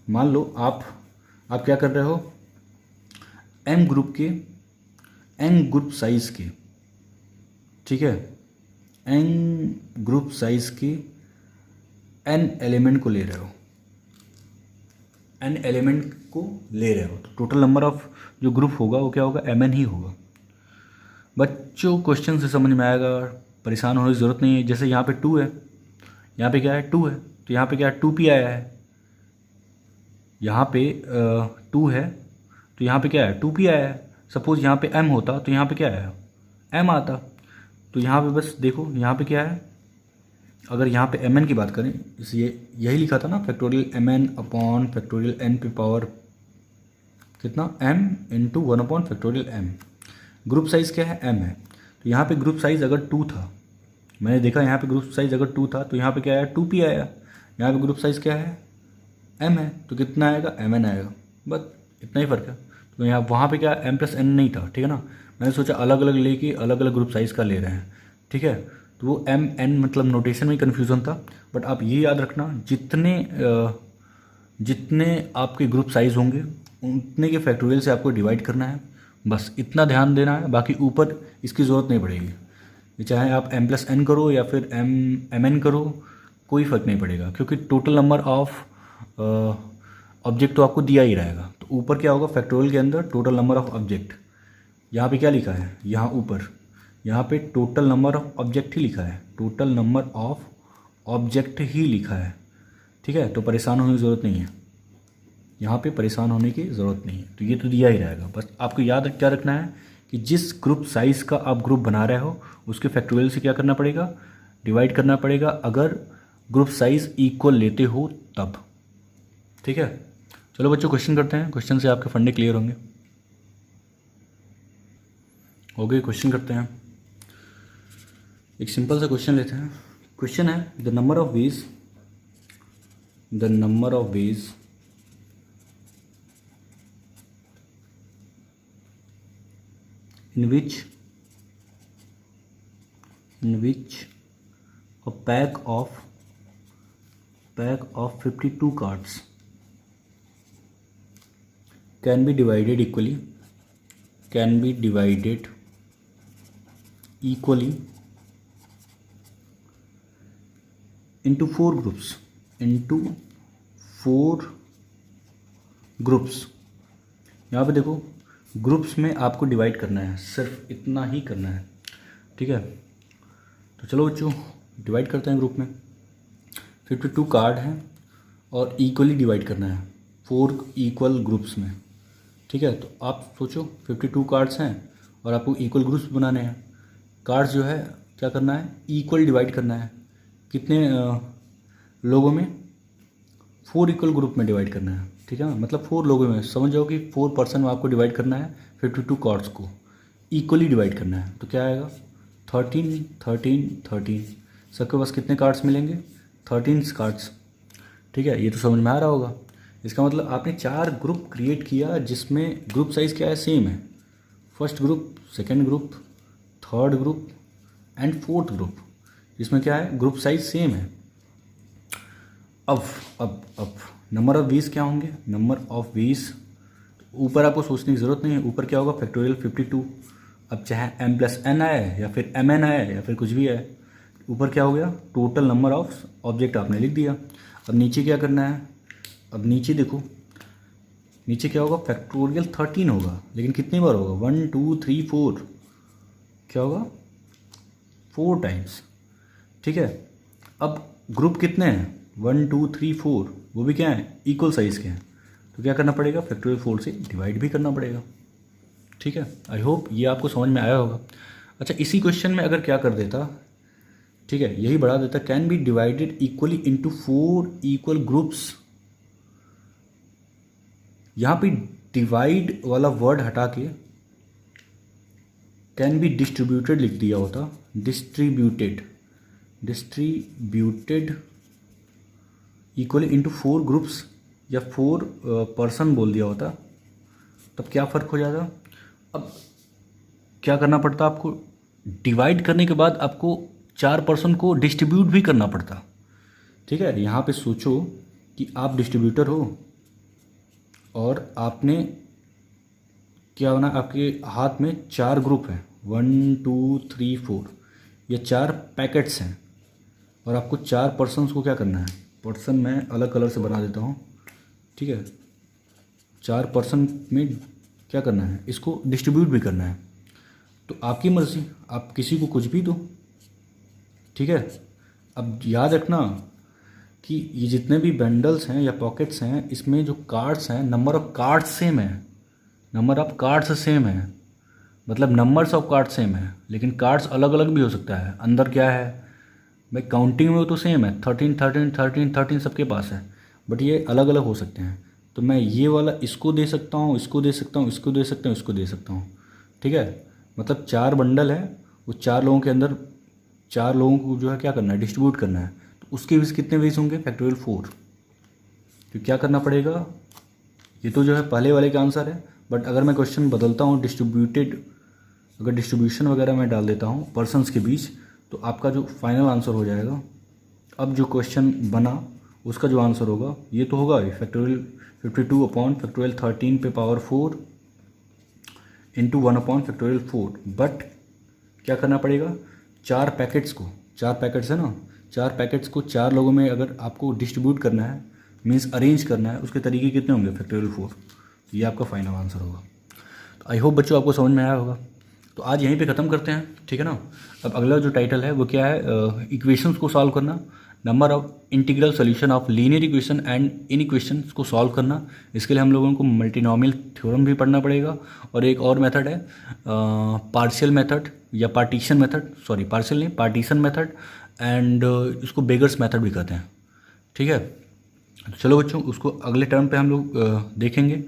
मान लो आप क्या कर रहे हो, एम ग्रुप के एन ग्रुप साइज के, ठीक है, एन ग्रुप साइज के एन एलिमेंट को ले रहे हो, एन एलिमेंट को ले रहे हो, तो टोटल नंबर ऑफ जो ग्रुप होगा वो क्या होगा, एम एन ही होगा। बच्चों क्वेश्चन से समझ में आएगा, परेशान होने की ज़रूरत नहीं है। जैसे यहाँ पे 2 है, यहाँ पे क्या है 2 है, तो यहाँ पे क्या है 2p आया है, यहाँ पे 2 है तो यहाँ पे क्या है 2p आया है। सपोज़ यहाँ पे m होता तो यहाँ पे क्या आया, m आता। तो यहाँ पे बस देखो यहाँ पे क्या है, अगर यहाँ पे mn की बात करें, इसलिए यही लिखा था ना, factorial mn upon factorial n पे पावर कितना m into 1 upon factorial m। Group size क्या है, m है, तो यहाँ पे ग्रुप साइज़ अगर 2 था, मैंने देखा यहाँ पे ग्रुप साइज़ अगर 2 था तो यहाँ पे क्या आया 2p आया। यहाँ पे ग्रुप साइज़ क्या है, m है, तो कितना आएगा mn आएगा, बस इतना ही फ़र्क है। तो यहाँ वहाँ पे क्या m प्लस n नहीं था, ठीक है ना, मैंने सोचा अलग अलग लेके अलग अलग ग्रुप साइज़ का ले रहे हैं। ठीक है, तो वो m n मतलब नोटेशन में कन्फ्यूज़न था। बट आप ये याद रखना, जितने आपके ग्रुप साइज़ होंगे उतने के फैक्टोरियल से आपको डिवाइड करना है, बस इतना ध्यान देना है। बाकी ऊपर इसकी ज़रूरत नहीं पड़ेगी, चाहे आप m प्लस n करो या फिर m n करो, कोई फ़र्क नहीं पड़ेगा, क्योंकि टोटल नंबर ऑफ ऑब्जेक्ट तो आपको दिया ही रहेगा। तो ऊपर क्या होगा, फैक्टोरियल के अंदर टोटल नंबर ऑफ ऑब्जेक्ट, यहाँ पे क्या लिखा है, यहाँ ऊपर यहाँ पे टोटल नंबर ऑफ ऑब्जेक्ट ही लिखा है, टोटल नंबर ऑफ ऑब्जेक्ट ही लिखा है। ठीक है, तो परेशान होने की ज़रूरत नहीं है, यहाँ पे परेशान होने की ज़रूरत नहीं है, तो ये तो दिया ही रहेगा। बस आपको याद क्या रखना है कि जिस ग्रुप साइज़ का आप ग्रुप बना रहे हो उसके फैक्टोरियल से क्या करना पड़ेगा, डिवाइड करना पड़ेगा, अगर ग्रुप साइज़ इक्वल लेते हो तब। ठीक है, चलो बच्चों क्वेश्चन करते हैं, क्वेश्चन से आपके फंडे क्लियर होंगे। हो गए, क्वेश्चन करते हैं। एक सिंपल सा क्वेश्चन लेते हैं। क्वेश्चन है the number of veg in which a pack of 52 cards can be divided equally into four groups। यहाँ पे देखो, ग्रुप्स में आपको डिवाइड करना है, सिर्फ इतना ही करना है, ठीक है। तो चलो बच्चों डिवाइड करते हैं ग्रुप में। 52 कार्ड हैं और इक्वली डिवाइड करना है 4 इक्वल ग्रुप्स में, ठीक है। तो आप सोचो 52 कार्ड्स हैं और आपको इक्वल ग्रुप्स बनाने हैं। कार्ड्स जो है क्या करना है, इक्वल डिवाइड करना है। कितने लोगों में, 4 इक्वल ग्रुप में डिवाइड करना है, ठीक है। मतलब 4 लोगों में, समझ जाओ कि 4 पर्सन में आपको डिवाइड करना है। 52 कार्ड्स को इक्वली डिवाइड करना है, तो क्या आएगा 13 13 13। सबके पास कितने कार्ड्स मिलेंगे, 13 कार्ड्स, ठीक है। ये तो समझ में आ रहा होगा। इसका मतलब आपने 4 ग्रुप क्रिएट किया जिसमें ग्रुप साइज़ क्या है, सेम है। First group, second group, third group and fourth group, जिसमें क्या है, ग्रुप साइज सेम है। अब नंबर ऑफ वीज क्या होंगे, नंबर ऑफ वीज ऊपर आपको सोचने की ज़रूरत नहीं है। ऊपर क्या होगा, फैक्टोरियल 52। अब चाहे m+n आए या फिर mn आए या फिर कुछ भी आए, ऊपर क्या हो गया, टोटल नंबर ऑफ ऑब्जेक्ट आपने लिख दिया। अब नीचे क्या करना है, अब नीचे देखो, नीचे क्या होगा, फैक्टोरियल 13 होगा, लेकिन कितनी बार होगा, 1 2 3 4, क्या होगा 4 टाइम्स, ठीक है। अब ग्रुप कितने हैं, 1 2 3 4, वो भी क्या है, इक्वल साइज़ के हैं, तो क्या करना पड़ेगा, फैक्टोरियल 4 से डिवाइड भी करना पड़ेगा, ठीक है। आई होप ये आपको समझ में आया होगा। अच्छा, इसी क्वेश्चन में अगर क्या कर देता, ठीक है, यही बढ़ा देता, can be divided equally into 4 equal groups. यहाँ पे डिवाइड वाला वर्ड हटा के कैन बी डिस्ट्रीब्यूटेड लिख दिया होता, डिस्ट्रीब्यूटेड इक्वली इनटू 4 ग्रुप्स या 4 पर्सन बोल दिया होता, तब क्या फ़र्क हो जाता। अब क्या करना पड़ता आपको, डिवाइड करने के बाद आपको 4 पर्सन को डिस्ट्रीब्यूट भी करना पड़ता, ठीक है। यहाँ पे सोचो कि आप डिस्ट्रीब्यूटर हो और आपने क्या होना, आपके हाथ में 4 ग्रुप हैं, 1 2 3 4, ये 4 पैकेट्स हैं और आपको 4 पर्सन्स को क्या करना है, पर्सन मैं अलग कलर से बना देता हूँ, ठीक है। 4 पर्सन में क्या करना है, इसको डिस्ट्रीब्यूट भी करना है, तो आपकी मर्ज़ी, आप किसी को कुछ भी दो, ठीक है। अब याद रखना कि ये जितने भी बंडल्स हैं या पॉकेट्स हैं, इसमें जो कार्ड्स हैं, नंबर ऑफ कार्ड्स सेम है, नंबर ऑफ कार्ड्स सेम है, मतलब नंबर्स ऑफ कार्ड्स सेम है, लेकिन कार्ड्स अलग अलग भी हो सकता है। अंदर क्या है भाई, काउंटिंग में वो तो सेम है, 13 13 13 13 सबके पास है, बट ये अलग अलग हो सकते हैं। तो मैं ये वाला इसको दे सकता हूँ, इसको दे सकता हूँ, इसको दे सकता हूँ, इसको दे सकता हूँ, ठीक है। मतलब 4 बंडल है, वो 4 लोगों के अंदर 4 लोगों को जो है क्या करना है, डिस्ट्रीब्यूट करना है। तो उसके भी कितने वेज होंगे, फैक्टोरियल 4। तो क्या करना पड़ेगा, ये तो जो है पहले वाले का आंसर है, बट अगर मैं क्वेश्चन बदलता हूँ, डिस्ट्रीब्यूटेड, अगर डिस्ट्रीब्यूशन वगैरह मैं डाल देता हूँ पर्सनस के बीच, तो आपका जो फाइनल आंसर हो जाएगा, अब जो क्वेश्चन बना उसका जो आंसर होगा, ये तो होगा फैक्टोरियल 52 अपॉन फैक्टोरियल 13 पे power 4 into 1 upon factorial 4। But क्या करना पड़ेगा, 4 पैकेट्स को, 4 पैकेट्स है ना, 4 पैकेट्स को 4 लोगों में अगर आपको डिस्ट्रीब्यूट करना है, मीन्स अरेंज करना है, उसके तरीके कितने होंगे, फैक्टोरियल 4। ये आपका फाइनल आंसर होगा। तो आई होप बच्चों आपको समझ में आया होगा। तो आज यहीं पे ख़त्म करते हैं, ठीक है ना। अब अगला जो टाइटल है वो क्या है, इक्वेशंस को सॉल्व करना, number of integral solution of linear equation and in equations को सॉल्व करना। इसके लिए हम लोगों को मल्टीनोमियल थ्योरम भी पढ़ना पड़ेगा, और एक और मेथड है पार्शियल मेथड या पार्टीशन मेथड, सॉरी पार्शियल नहीं, पार्टीशन मेथड, एंड इसको बेगर्स मेथड भी कहते हैं, ठीक है। तो चलो बच्चों, उसको अगले टर्म पे हम लोग देखेंगे।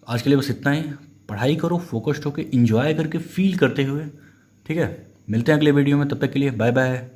आज के लिए बस इतना ही। पढ़ाई करो फोकस्ड होकर, इंजॉय करके, फील करते हुए। ठीक है, मिलते हैं अगले वीडियो में, तब तक के लिए बाय बाय।